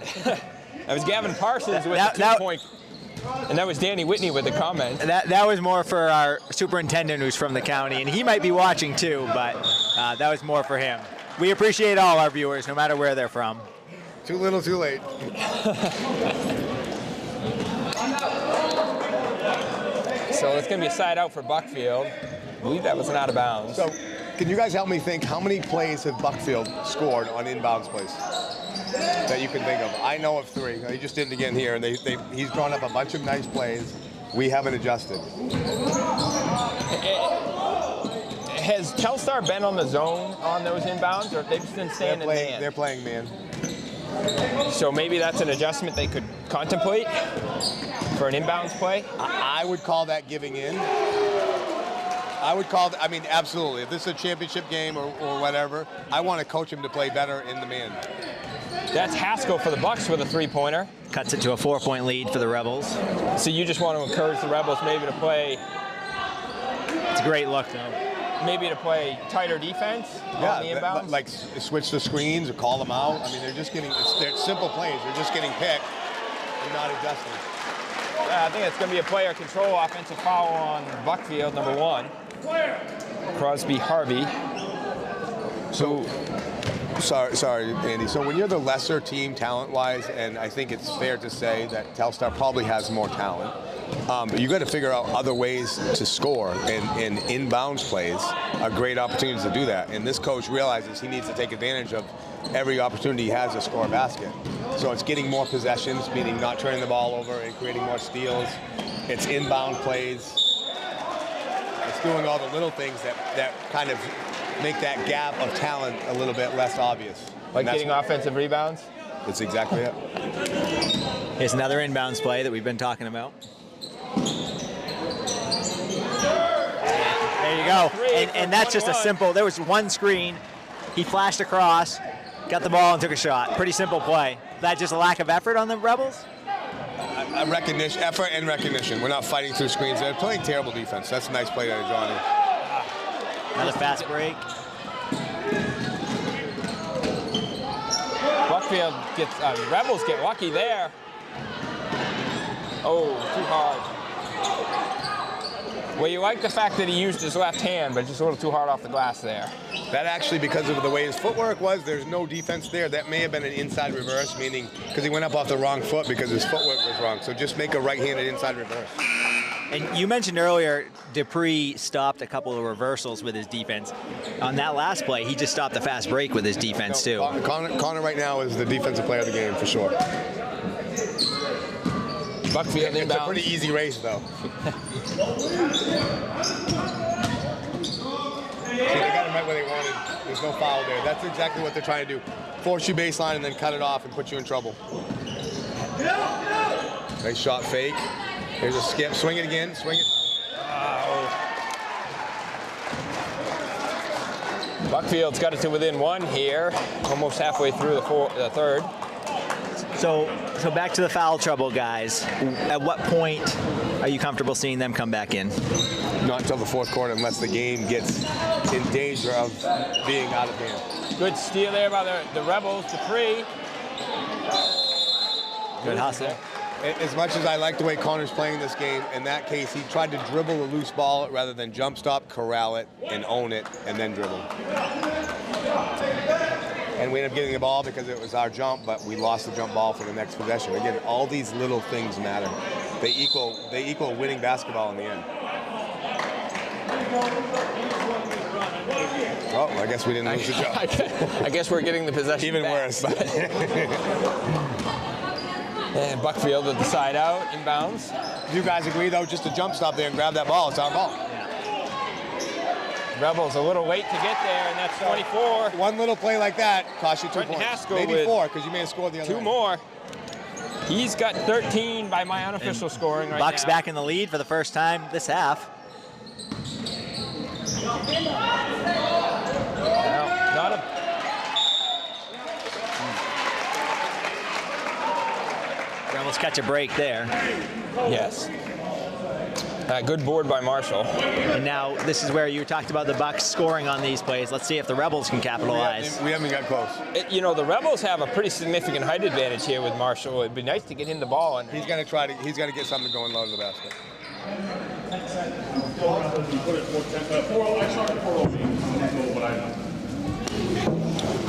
B: That was Gavin Parsons with the 2-point. And that was Danny Whitney with the comment.
D: That was more for our superintendent who's from the county, and he might be watching too, but that was more for him. We appreciate all our viewers, no matter where they're from.
C: Too little, too late.
B: So it's going to be a side out for Buckfield. I believe that was an out of bounds.
C: So, can you guys help me think, how many plays have Buckfield scored on inbounds plays that you can think of? I know of 3. He just did it again here, and he's drawn up a bunch of nice plays. We haven't adjusted.
B: Has Telstar been on the zone on those inbounds, or have they just been staying in man?
C: They're playing man.
B: So maybe that's an adjustment they could contemplate for an inbounds play?
C: I would call that giving in. I mean, absolutely. If this is a championship game or whatever, I want to coach him to play better in the man.
B: That's Haskell for the Bucks with a 3-pointer.
D: Cuts it to a 4-point lead for the Rebels.
B: So you just want to encourage the Rebels maybe to play...
D: It's a great look, though.
B: Maybe to play tighter defense on the inbounds?
C: Like switch the screens or call them out. I mean, they're simple plays. They're just getting picked and not adjusting.
B: I think it's going to be a player control offensive foul on Buckfield, number 1. Crosby Harvey.
C: So, sorry, Andy. So when you're the lesser team talent-wise, and I think it's fair to say that Telstar probably has more talent, you got to figure out other ways to score, and inbounds plays are great opportunities to do that. And this coach realizes he needs to take advantage of every opportunity he has to score a basket. So it's getting more possessions, meaning not turning the ball over and creating more steals. It's inbound plays. It's doing all the little things that kind of make that gap of talent a little bit less obvious.
B: Like getting offensive rebounds?
C: That's exactly it.
D: Here's another inbounds play that we've been talking about. There you go. And that's just a simple, there was one screen, he flashed across, got the ball and took a shot. Pretty simple play. Is that just a lack of effort on the Rebels?
C: Recognition, effort and recognition. We're not fighting through screens. They're playing terrible defense. That's a nice play there, Johnny.
D: Another fast break.
B: Buckfield gets, Rebels get lucky there. Oh, too hard. Well, you like the fact that he used his left hand, but just a little too hard off the glass there.
C: That actually, because of the way his footwork was, there's no defense there. That may have been an inside reverse, meaning because he went up off the wrong foot because his footwork was wrong. So just make a right-handed inside reverse.
D: And you mentioned earlier, Dupree stopped a couple of reversals with his defense. On that last play, he just stopped a fast break with his defense, too.
C: Connor right now is the defensive player of the game, for sure.
B: Buckfield inbounds.
C: It's a pretty easy race, though. See, they got him right where they wanted. There's no foul there. That's exactly what they're trying to do. Force you baseline and then cut it off and put you in trouble. Nice shot fake. Here's a skip. Swing it again. Swing it.
B: Buckfield's got it to within one here, almost halfway through the third.
D: So back to the foul trouble, guys. At what point are you comfortable seeing them come back in?
C: Not until the fourth quarter, unless the game gets in danger of being out of hand.
B: Good steal there by the Rebels. Dupree.
D: Good hustle.
C: As much as I like the way Connor's playing this game, in that case, he tried to dribble a loose ball rather than jump stop, corral it, and own it, and then dribble. And we ended up getting the ball because it was our jump, but we lost the jump ball for the next possession. Again, all these little things matter. They equal winning basketball in the end. Oh, I guess we didn't lose the jump.
B: I guess we're getting the possession
C: Even
B: back,
C: worse.
B: And Buckfield with the side out, inbounds.
C: Do you guys agree, though, just to jump stop there and grab that ball? It's our ball.
B: Rebels a little late to get there, and that's 24.
C: One little play like that costs you 2
B: Trenton
C: points.
B: Haskell
C: Maybe
B: with
C: 4, because you may have scored the other
B: two
C: way.
B: more. He's got 13 by my unofficial scoring right
D: Bucks
B: now.
D: back in the lead for the first time this half.
B: Not a...
D: Rebels catch a break there.
B: Yes. Good board by Marshall.
D: And now this is where you talked about the Bucks scoring on these plays. Let's see if the Rebels can capitalize.
C: We haven't got close.
B: You know, the Rebels have a pretty significant height advantage here with Marshall. It'd be nice to get him the ball. And
C: He's going to get something going low to the basket.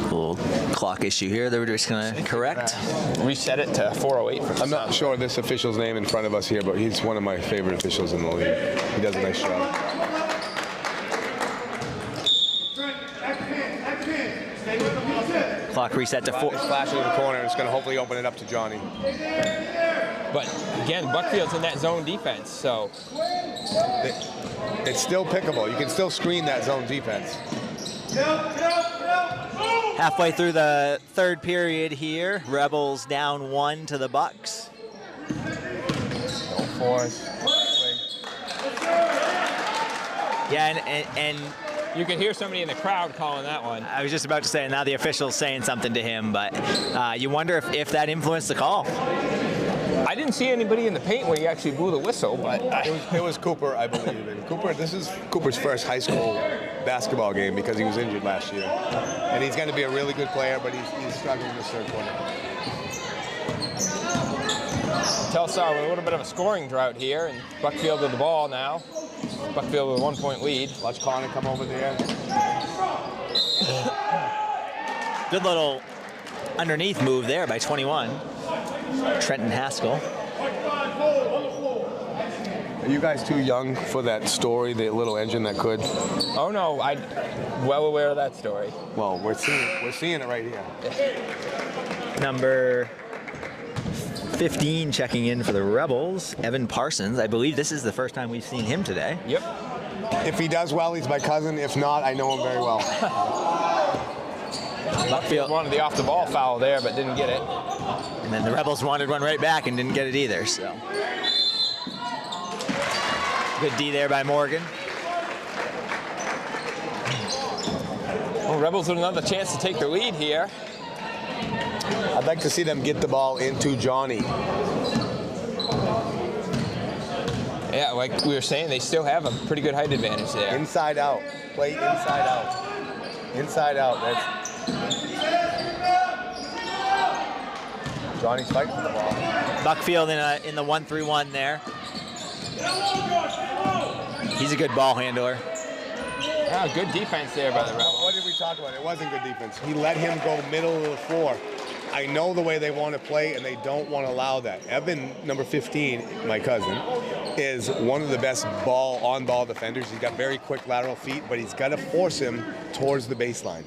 D: Little clock issue here that we're just going to correct.
B: Reset it to 4:08.
C: I'm not sure this official's name in front of us here, but he's one of my favorite officials in the league. He does a nice job.
D: Clock reset to 4.
C: It's flashing in the corner. It's going to hopefully open it up to Johnny.
B: But again, Buckfield's in that zone defense, so
C: It's still pickable. You can still screen that zone defense.
D: Halfway through the third period here, Rebels down 1 to the Bucks. Yeah, and
B: you can hear somebody in the crowd calling that one.
D: I was just about to say, now the official's saying something to him, but you wonder if that influenced the call.
B: I didn't see anybody in the paint when he actually blew the whistle, but
C: It was Cooper, I believe. And this is Cooper's first high school basketball game because he was injured last year. And he's going to be a really good player, but he's struggling this third quarter.
B: Telstar with a little bit of a scoring drought here, and Buckfield with the ball now. Buckfield with a 1-point lead.
C: Watch Connor come over there.
D: Good little underneath move there by 21. Trenton Haskell.
C: Are you guys too young for that story, the little engine that could?
B: Oh no, I'm well aware of that story.
C: Well, we're seeing it right here.
D: Number 15 checking in for the Rebels, Evan Parsons. I believe this is the first time we've seen him today.
B: Yep.
C: If he does well, he's my cousin. If not, I know him very well.
B: Buckfield wanted the off-the-ball foul there, but didn't get it.
D: And then the Rebels wanted one right back and didn't get it either, so. Good D there by Morgan.
B: Well, Rebels with another chance to take the lead here.
C: I'd like to see them get the ball into Johnny.
B: Yeah, like we were saying, they still have a pretty good height advantage there.
C: Inside out. Play inside out. Inside out. That's Johnny's fighting for the ball.
D: Buckfield in the 1-3-1 there. He's a good ball handler.
B: Oh, good defense there by the Rebels.
C: What did we talk about? It wasn't good defense. He let him go middle of the floor. I know the way they want to play, and they don't want to allow that. Evan, number 15, my cousin, is one of the best on-ball defenders. He's got very quick lateral feet, but he's got to force him towards the baseline.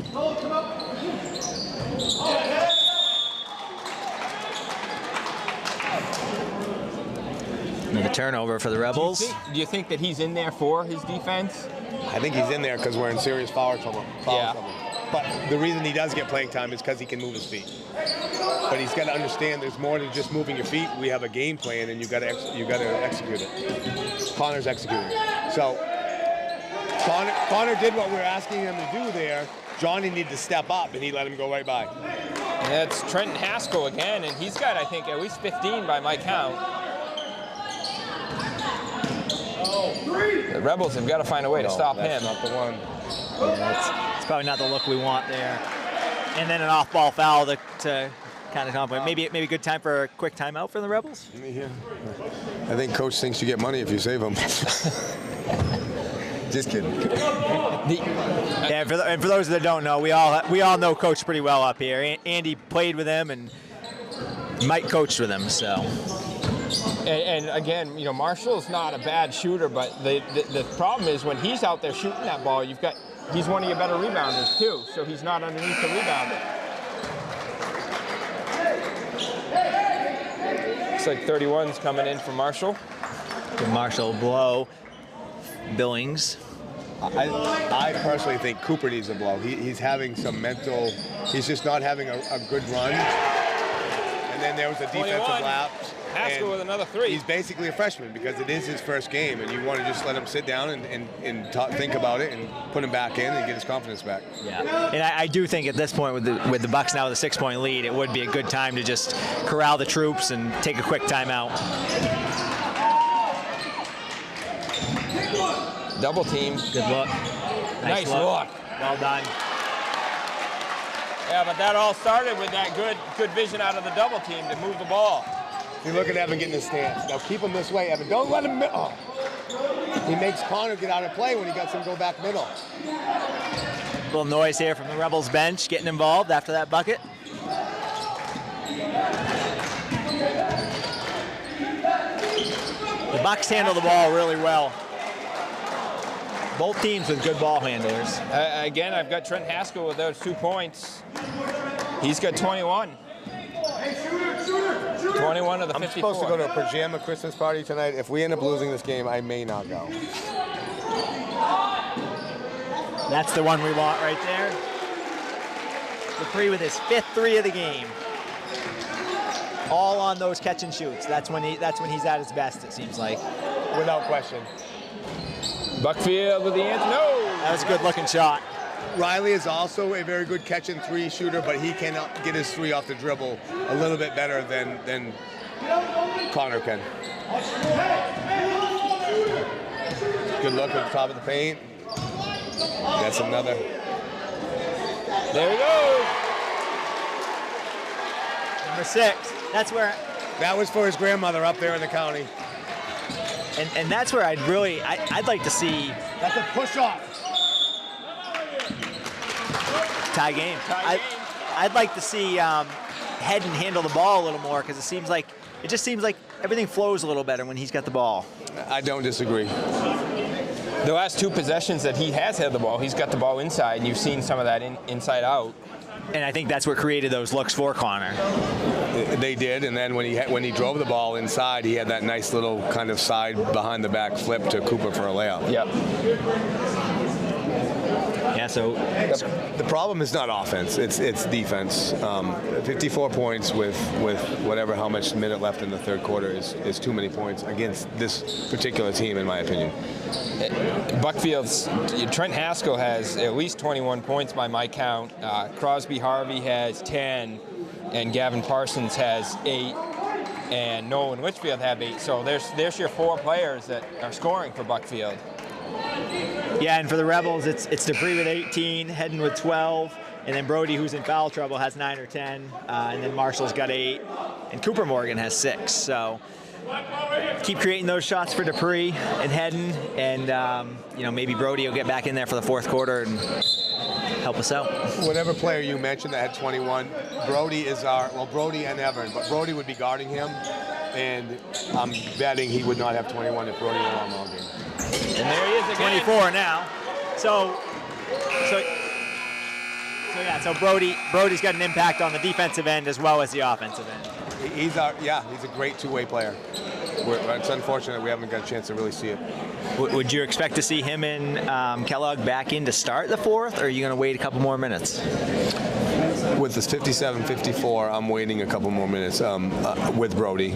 D: Another turnover for the Rebels.
B: Do you think that he's in there for his defense?
C: I think he's in there because we're in serious foul trouble.
B: Yeah.
C: But the reason he does get playing time is because he can move his feet. But he's got to understand there's more than just moving your feet. We have a game plan, and you got to execute it. Connor's executing it. So Connor did what we were asking him to do there. Johnny needed to step up, and he let him go right by.
B: That's Trenton Haskell again, and he's got, I think, at least 15 by my count. The Rebels have got to find a way to stop him.
C: Not the one.
D: Yeah, it's probably not the look we want there. And then an off-ball foul to kind of compliment. Maybe a good time for a quick timeout for the Rebels.
C: Yeah. I think Coach thinks you get money if you save him. Just kidding.
D: Yeah, and for those that don't know, we all know Coach pretty well up here. Andy played with him, and Mike coached with him. So.
B: And again, you know, Marshall's not a bad shooter, but the problem is when he's out there shooting that ball, he's one of your better rebounders too, so he's not underneath the rebounder. Looks like 31's coming in for Marshall.
D: Marshall blow. Billings.
C: I personally think Cooper needs a blow. He's having some mental. He's just not having a good run. And then there was a defensive lapse.
B: Haskell with another three.
C: He's basically a freshman because it is his first game, and you want to just let him sit down and think about it and put him back in and get his confidence back.
D: Yeah, and I do think at this point with the Bucks now with a 6-point lead, it would be a good time to just corral the troops and take a quick timeout.
B: Double team.
D: Good look.
B: Nice look.
D: Well done.
B: Yeah, but that all started with that good vision out of the double team to move the ball.
C: You look at Evan getting his stance. Now keep him this way, Evan. Don't let him. Oh. He makes Connor get out of play when he gets him go back middle.
D: A little noise here from the Rebels bench getting involved after that bucket. The Bucks handle the ball really well. Both teams with good ball handlers.
B: Again, I've got Trent Haskell with those 2 points. He's got 21. 21 of the 54.
C: I'm supposed to go to a pajama Christmas party tonight. If we end up losing this game, I may not go.
D: That's the one we want right there. Dupree with his 5th 3 of the game. All on those catch and shoots. That's when he's at his best, it seems like.
C: Without question.
B: Buckfield with the answer. No!
D: That was a good looking shot.
C: Riley is also a very good catch and three shooter, but he cannot get his three off the dribble a little bit better than Connor can. Good look at the top of the paint. That's another.
B: There we go.
D: Number 6. That's where.
C: That was for his grandmother up there in the county.
D: And that's where I'd like to see.
C: That's a push off.
D: Tie game. I'd like to see head and handle the ball a little more because it just seems like everything flows a little better when he's got the ball.
C: I don't disagree.
B: The last 2 possessions that he has had the ball, he's got the ball inside, and you've seen some of that inside out.
D: And I think that's what created those looks for Connor.
C: They did, and then when he drove the ball inside, he had that nice little kind of side behind the back flip to Cooper for a layup.
B: Yep.
D: Yeah, so
C: The problem is not offense; it's defense. 54 points with whatever how much minute left in the third quarter is too many points against this particular team, in my opinion.
B: Buckfield's Trent Haskell has at least 21 points by my count. Crosby Harvey has 10, and Gavin Parsons has 8, and Nolan Litchfield have 8. So there's your 4 players that are scoring for Buckfield.
D: yeah, and for the Rebels, it's Dupree with 18, Hedden with 12, and then Brody, who's in foul trouble, has 9 or 10, and then Marshall's got 8, and Cooper Morgan has 6. So keep creating those shots for Dupree and Hedden, and maybe Brody will get back in there for the fourth quarter and help us out.
C: Whatever player you mentioned that had 21, Brody is Brody and Evan, but Brody would be guarding him, and I'm betting he would not have 21 if Brody were on all game.
B: And there he is again.
D: 24 now. So Brody's got an impact on the defensive end as well as the offensive end.
C: He's a great two-way player. It's unfortunate we haven't got a chance to really see it.
D: Would you expect to see him and Kellogg back in to start the fourth, or are you going to wait a couple more minutes?
C: With this 57-54, I'm waiting a couple more minutes with Brody.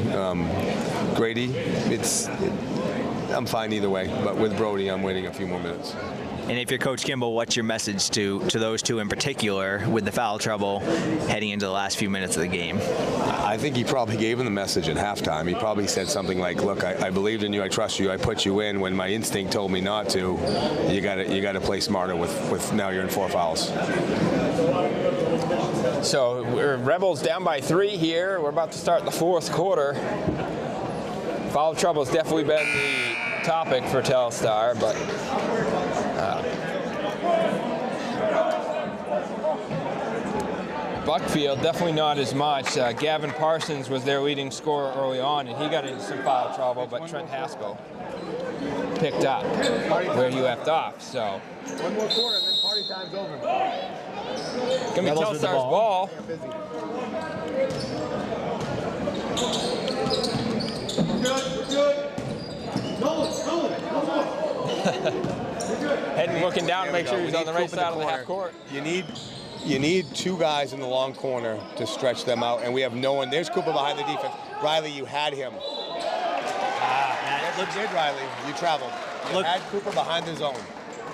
C: Grady, I'm fine either way, but with Brody, I'm waiting a few more minutes.
D: And if you're Coach Kimball, what's your message to those two in particular with the foul trouble heading into the last few minutes of the game?
C: I think he probably gave him the message at halftime. He probably said something like, "Look, I believed in you, I trust you, I put you in when my instinct told me not to. You got to play smarter with now you're in 4 fouls."
B: So we're Rebels down by 3 here. We're about to start the fourth quarter. Foul trouble has definitely been the topic for Telstar, but Buckfield definitely not as much. Gavin Parsons was their leading scorer early on, and he got into some foul trouble, but Trent Haskell picked up where he left off. So
C: One more quarter, and then party time's over.
B: gonna be Telstar's ball.
A: Good.
B: Heading looking down to make sure he's on the right side of the half court.
C: You need 2 guys in the long corner to stretch them out, and we have no one. There's Cooper behind the defense. Riley, you had him. Yes, you did, Riley. You traveled. You had Cooper behind the zone.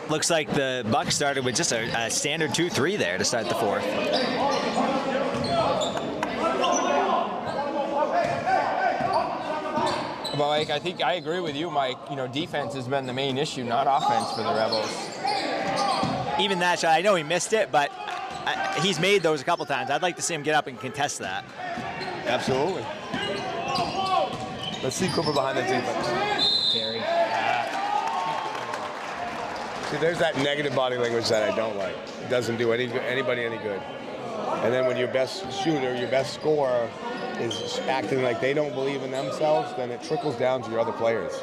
D: Looks like the Bucks started with just a standard 2-3 there to start the fourth.
B: But Mike, I think I agree with you, Mike. Defense has been the main issue, not offense for the Rebels.
D: Even that shot, I know he missed it, but he's made those a couple times. I'd like to see him get up and contest that.
C: Absolutely. Let's see Cooper behind the defense.
D: Terry.
C: See, there's that negative body language that I don't like. It doesn't do anybody any good. And then when your best shooter, your best scorer is acting like they don't believe in themselves, then it trickles down to your other players.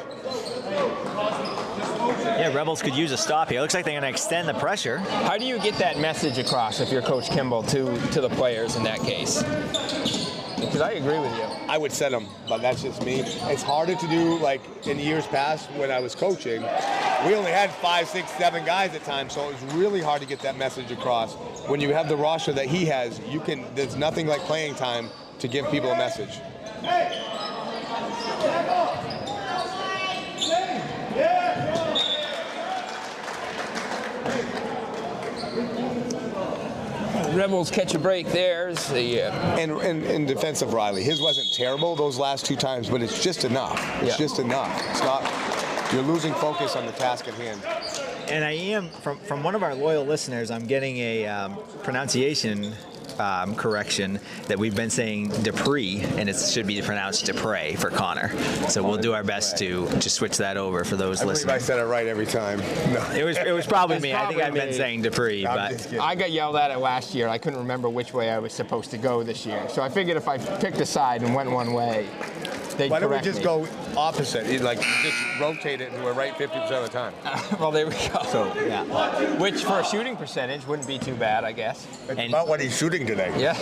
D: Yeah, Rebels could use a stop here. It looks like they're going to extend the pressure.
B: How do you get that message across if you're Coach Kimball to the players in that case? Because I agree with you.
C: I would set them, but that's just me. It's harder to do like in years past when I was coaching. We only had 5, 6, 7 guys at times, so it was really hard to get that message across. When you have the roster that he has, there's nothing like playing time to give people a message.
B: Rebels catch a break there.
C: And in defense of Riley, his wasn't terrible those last 2 times, but it's just enough. It's just enough. It's not. You're losing focus on the task at hand.
D: And I am, from one of our loyal listeners, I'm getting a pronunciation correction that we've been saying Dupree, and it should be pronounced Dupre for Connor. So we'll do our best to switch that over for those listening.
C: I said it right every time. No.
D: It was probably me. I think I've been saying Dupree, but
B: I got yelled at it last year. I couldn't remember which way I was supposed to go this year. So I figured if I picked a side and went one way, they'd
C: Why don't we
B: correct
C: just
B: me.
C: go opposite? Just rotate it and we're right 50% of the time.
B: Well, there we go.
D: so yeah.
B: Which for a shooting percentage wouldn't be too bad, I guess.
C: It's about what he's shooting today.
B: Yeah.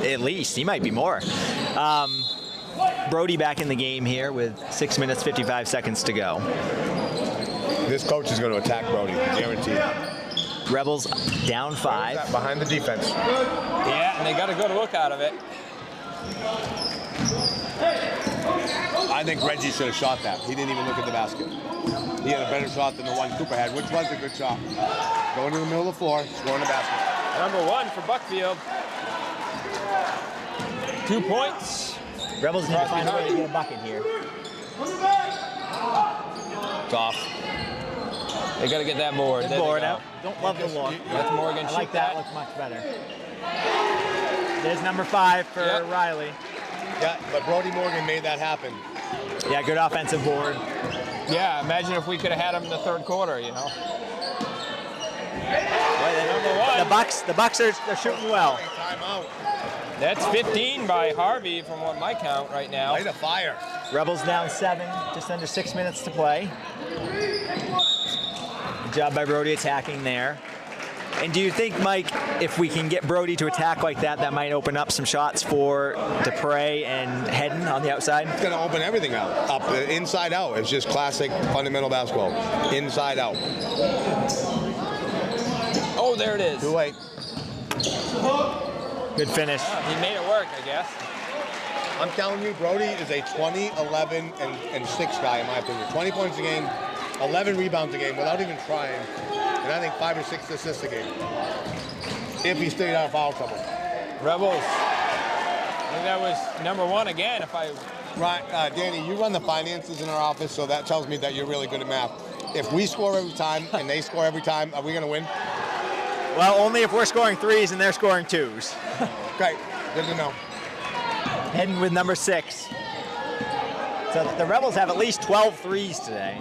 D: At least he might be more. Brody back in the game here with 6 minutes 55 seconds to go.
C: This coach is going to attack Brody, guaranteed.
D: Rebels down 5.
C: Behind the defense.
B: Yeah, and they got a good look out of it.
C: I think Reggie should have shot that. He didn't even look at the basket. He had a better shot than the one Cooper had, which was a good shot. Going to the middle of the floor, scoring the basket.
B: Number 1 for Buckfield. 2 points.
D: Rebels need to find a way to get a bucket here.
C: It's off.
B: They got to get that board.
D: Good
B: There they
D: board
B: go.
D: out. Don't love the look.
B: Let Morgan
D: I
B: shoot
D: like that. Looks much better. There's number 5 for Riley.
C: Yeah, but Brody Morgan made that happen.
D: Yeah, good offensive board.
B: Yeah, imagine if we could have had him in the third quarter, you know.
D: Number 1. The Bucks are they're shooting well.
C: Timeout.
B: That's 15 by Harvey from what my count right now.
C: Light a fire.
D: Rebels down 7, just under 6 minutes to play. Good job by Brody attacking there. And do you think, Mike, if we can get Brody to attack like that, that might open up some shots for Dupre and Hedden on the outside?
C: It's going to open everything up, inside out. It's just classic fundamental basketball, inside out.
B: Oh, there it is.
C: Too late.
D: Good finish.
B: He made it work, I guess.
C: I'm telling you, Brody is a 20, 11, and 6 guy, in my opinion. 20 points a game, 11 rebounds a game without even trying. And I think 5 or 6 assists a game. If he stayed out of foul trouble.
B: Rebels. I think that was number 1 again. If I.
C: Right, Danny, you run the finances in our office, so that tells me that you're really good at math. If we score every time and they score every time, are we going to win?
D: Well, only if we're scoring 3s and they're scoring 2s.
C: Great, good to know.
D: Heading with number 6. So the Rebels have at least 12 threes today.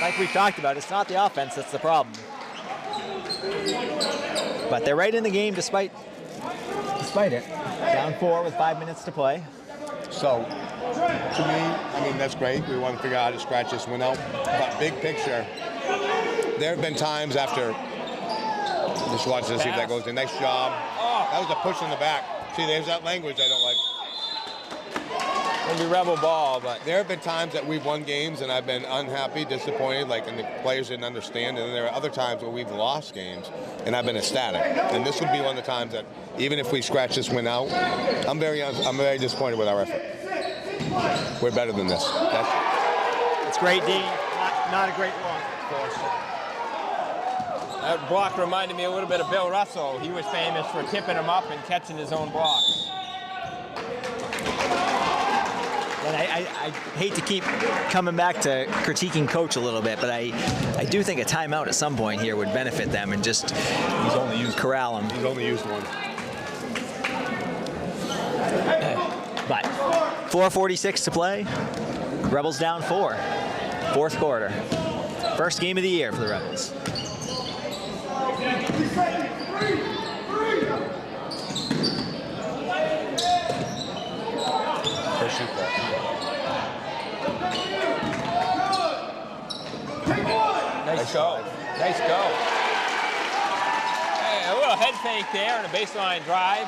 D: Like we've talked about, it's not the offense that's the problem. But they're right in the game despite it. Down 4 with 5 minutes to play.
C: So, to me, I mean, that's great. We want to figure out how to scratch this one out. But big picture, there have been times after, just watch this, see if that goes in. Nice job. That was a push in the back. See, there's that language I don't like.
B: It'll be Rebel ball, but.
C: There have been times that we've won games and I've been unhappy, disappointed, like, and the players didn't understand. And then there are other times where we've lost games and I've been ecstatic. And this would be one of the times that even if we scratch this win out, I'm very disappointed with our effort. We're better than this.
D: It's great, Dean. Not a great look.
B: That block reminded me a little bit of Bill Russell. He was famous for tipping him up and catching his own blocks.
D: And I hate to keep coming back to critiquing Coach a little bit, but I do think a timeout at some point here would benefit them and just corral him.
C: He's only used one.
D: But 4:46 to play. Rebels down 4. Fourth quarter. First game of the year for the Rebels.
B: Nice go. Nice go. Hey, a little head fake there and a baseline drive.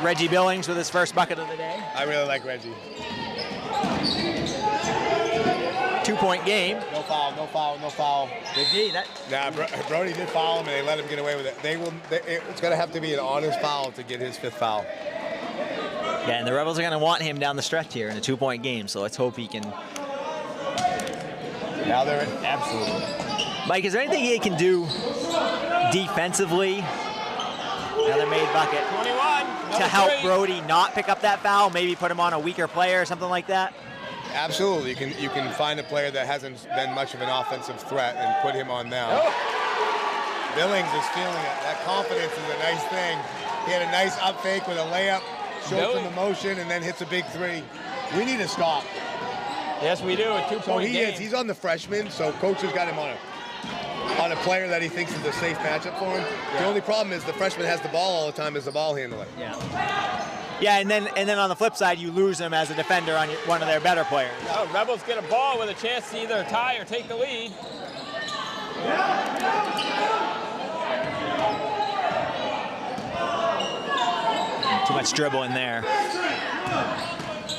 D: Reggie Billings with his first bucket of the day.
C: I really like Reggie.
D: 2-point game.
C: No foul, no foul, no foul.
D: Good D.
C: Brody did foul him and they let him get away with it. It's going to have to be an honest foul to get his 5th foul.
D: Yeah, and the Rebels are going to want him down the stretch here in a 2-point game, so let's hope he can.
C: Now they're
B: Absolutely.
D: Mike, is there anything he can do defensively? Another made bucket.
B: 21.
D: To help Brody not pick up that foul, maybe put him on a weaker player or something like that?
C: Absolutely. You can find a player that hasn't been much of an offensive threat and put him on now. Billings is feeling it. That confidence is a nice thing. He had a nice up fake with a layup, shows him the motion, and then hits a big 3. We need to stop.
B: Yes, we do. A 2-point game.
C: He's on the freshman, so coach has got him on a player that he thinks is a safe matchup for him. Yeah. The only problem is the freshman has the ball all the time as the ball handler.
D: Yeah, and then on the flip side, you lose him as a defender on one of their better players.
B: Oh, Rebels get a ball with a chance to either tie or take the lead.
D: Too much dribble in there.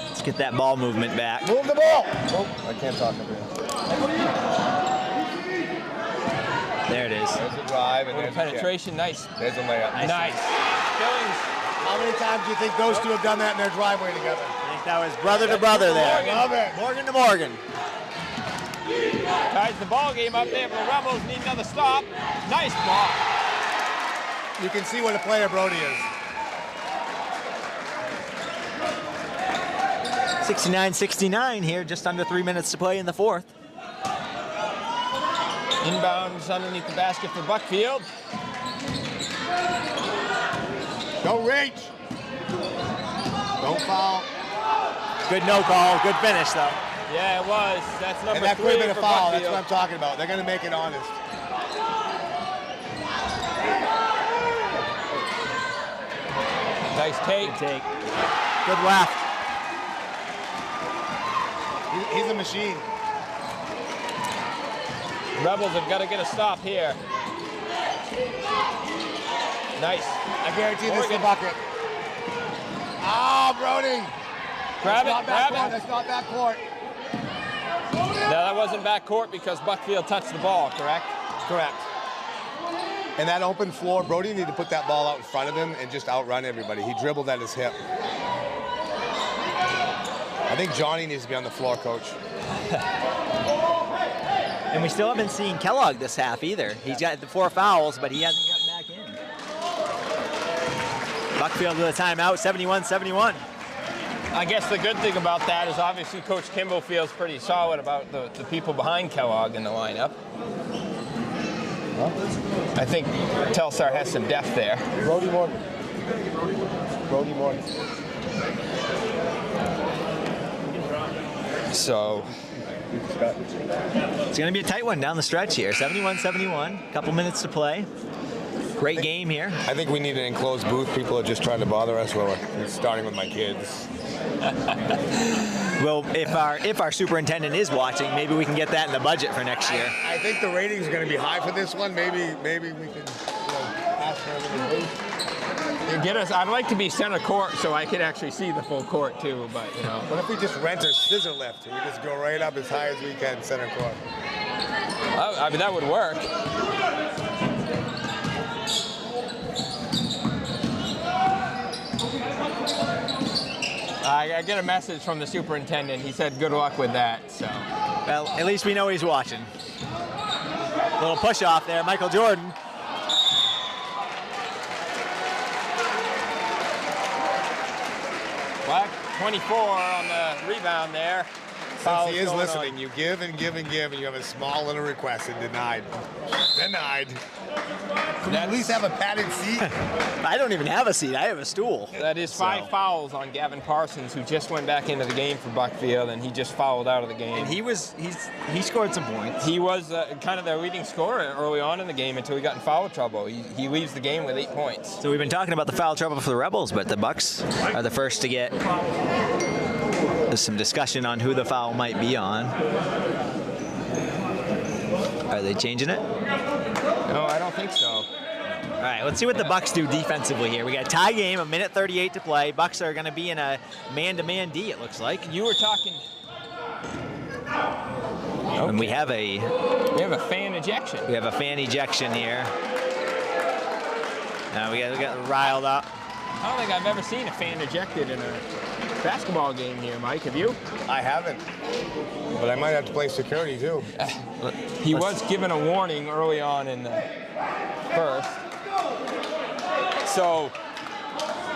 D: Let's get that ball movement back.
C: Move the ball! Oh, I can't talk about it. There's a drive and
B: Little
C: there's
B: penetration, nice.
C: There's a layup.
B: Nice. Billings.
E: How many times do you think those two have done that in their driveway together?
D: I think that was brother to brother there.
E: Love it.
D: Morgan to Morgan.
B: Ties the ball game up there for the Rebels. Need another stop. Nice ball.
E: You can see what a player Brody is.
D: 69-69 here, just under 3 minutes to play in the fourth.
B: Inbounds underneath the basket for Buckfield.
E: Don't reach. Don't foul.
D: Good no call, good finish though.
B: Yeah, it was. That's number
E: And that
B: 3
E: could have been a
B: for
E: foul. That's
B: Buckfield.
E: what I'm talking about. They're going to make it honest.
B: Nice take.
D: Good take. Good left.
E: He's a machine.
B: Rebels have got to get a stop here. Nice.
E: I guarantee this is the
B: Morgan.
E: bucket. Ah, Brody.
B: Grab
E: Not
B: it,
E: back
B: grab
E: court.
B: it.
E: That's not back court.
B: No, that wasn't backcourt because Buckfield touched the ball, correct?
E: Correct.
C: And that open floor, Brody needed to put that ball out in front of him and just outrun everybody. He dribbled at his hip. I think Johnny needs to be on the floor, Coach.
D: And we still haven't seen Kellogg this half either. He's got the 4 fouls, but he hasn't gotten back in. Buckfield with a timeout, 71-71.
B: I guess the good thing about that is obviously Coach Kimball feels pretty solid about the people behind Kellogg in the lineup. I think Telstar has some depth there.
C: Brody Morgan. Brody Morgan.
B: So
D: It's going to be a tight one down the stretch here. 71-71, couple minutes to play. Great game here.
C: I think we need an enclosed booth. People are just trying to bother us. Well, starting with my kids.
D: Well, if our superintendent is watching, maybe we can get that in the budget for next year.
C: I think the ratings are going to be high for this one. Maybe we can ask for a little booth.
B: get us. I'd like to be center court so I could actually see the full court too. But you know,
C: What if we just rent a scissor lift? We just go right up as high as we can, center court.
B: I mean that would work. I get a message from the superintendent. He said good luck with that. So.
D: Well, at least we know he's watching. Little push off there, Michael Jordan.
B: Black 24 on the rebound there.
C: Since he is
B: going
C: listening,
B: on.
C: you give and give and give, and you have a small little request and denied. Denied. Can you at least have a padded seat?
D: I don't even have a seat. I have a stool.
B: That is 5 fouls on Gavin Parsons, who just went back into the game for Buckfield, and he just fouled out of the game.
D: And he scored some points.
B: He was kind of their leading scorer early on in the game until he got in foul trouble. He leaves the game with 8 points.
D: So we've been talking about the foul trouble for the Rebels, but the Bucks are the first to get some discussion on who the foul might be on. Are they changing it?
B: No, I don't think so.
D: All right, let's see what the Bucks do defensively here. We got a tie game, a minute 38 to play. Bucks are going to be in a man-to-man D, it looks like.
B: You were talking.
D: And we have a
B: fan ejection.
D: We have a fan ejection here. Now we got riled up.
B: I don't think I've ever seen a fan ejected in a basketball game here, Mike. Have you?
C: I haven't. But I might have to play security too.
B: He was given a warning early on in the first. So,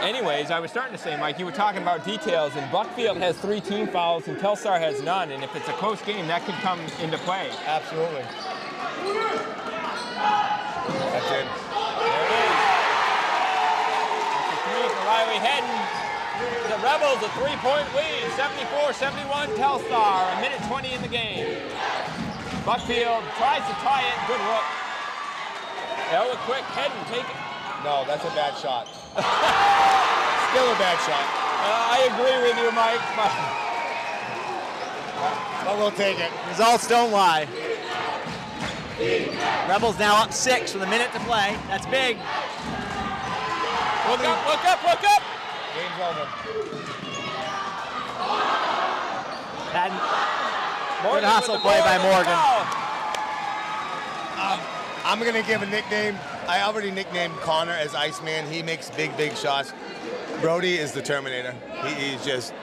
B: anyways, I was starting to say, Mike, you were talking about details, and Buckfield has 3 team fouls and Telstar has none, and if it's a close game, that could come into play.
C: Absolutely. That's it.
B: There it is. That's the 3 for Riley Hedden. The Rebels a 3-point lead, 74-71 Telstar, a minute 20 in the game. Buckfield tries to tie it, good look. Ella quick, Hedden, take it.
C: No, that's a bad shot. Still a bad shot.
B: I agree with you, Mike.
C: But we'll take it.
D: Results don't lie. Rebels now up 6 with a minute to play. That's big.
B: Look up, look up, look up!
C: Game's over.
D: Good hustle play by Morgan.
E: I'm going to give a nickname. I already nicknamed Connor as Iceman. He makes big, big shots. Brody is the Terminator. He's just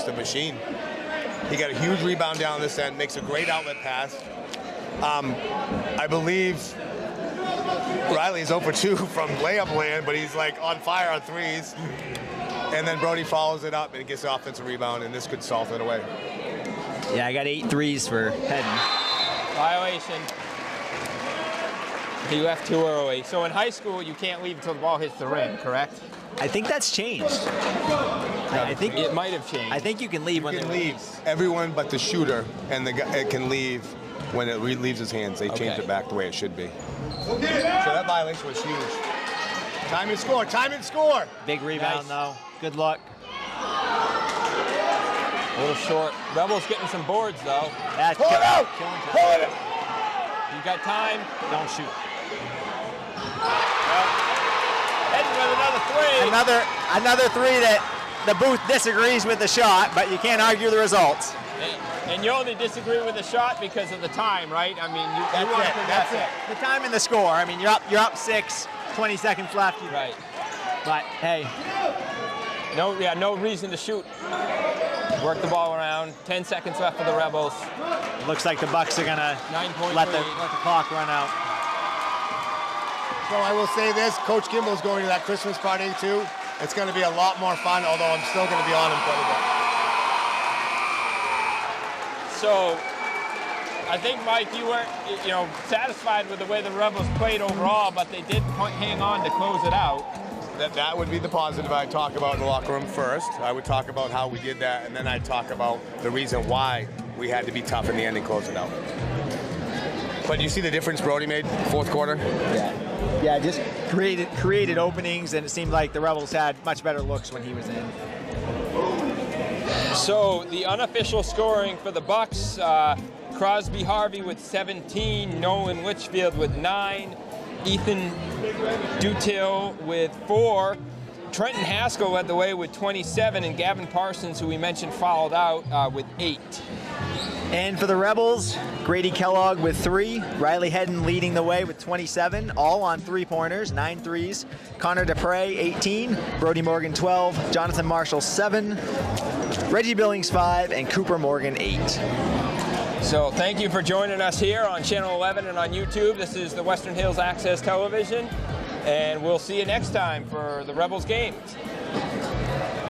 E: a machine. He got a huge rebound down this end, makes a great outlet pass. I believe Riley's 0 for 2 from layup land, but he's like on fire on threes. And then Brody follows it up and gets the offensive rebound, and this could salt it away.
D: Yeah, I got 8 threes for Hedden.
B: Violation. He left too early. So in high school, you can't leave until the ball hits the rim, correct?
D: I think that's changed. I think
B: It might have changed.
D: I think you can leave when
C: You can
D: they
C: leave. Everyone but the shooter and the guy can leave when it leaves his hands. They changed it back the way it should be. So that violation was huge.
E: Time and score, time and score.
D: Big rebound though. Good luck.
B: A little short. Rebels getting some boards though.
D: That's
E: Pull it out!
D: killing time.
E: Pull it out!
B: You got time.
D: Don't shoot.
B: Heading with another three.
D: Another three that the booth disagrees with the shot, but you can't argue the results.
B: And you only disagree with the shot because of the time, right? I mean, you want to
D: That's it. The time and the score. I mean, you're up 6, 20 seconds left.
B: Right.
D: But hey,
B: no reason to shoot. Work the ball around. 10 seconds left for the Rebels.
D: looks like the Bucks are gonna
B: 9-point
D: let the
B: lead.
D: clock run out.
E: So I will say this, Coach Kimball's going to that Christmas party too. It's going to be a lot more fun, although I'm still going to be on him quite a bit.
B: So, I think, Mike, you weren't, satisfied with the way the Rebels played overall, but they did hang on to close it out.
C: That would be the positive I'd talk about in the locker room first. I would talk about how we did that, and then I'd talk about the reason why we had to be tough in the end and close it out. But you see the difference Brody made fourth quarter?
D: Yeah, just created openings, and it seemed like the Rebels had much better looks when he was in.
B: So the unofficial scoring for the Bucks, Crosby Harvey with 17, Nolan Litchfield with 9, Ethan Dutil with 4, Trenton Haskell led the way with 27, and Gavin Parsons, who we mentioned, fouled out with 8.
D: And for the Rebels, Grady Kellogg with 3, Riley Hedden leading the way with 27, all on 3-pointers, 9 threes. Connor Dupre, 18, Brody Morgan, 12, Jonathan Marshall, 7, Reggie Billings, 5, and Cooper Morgan, 8.
B: So thank you for joining us here on Channel 11 and on YouTube. This is the Western Hills Access Television, and we'll see you next time for the Rebels games.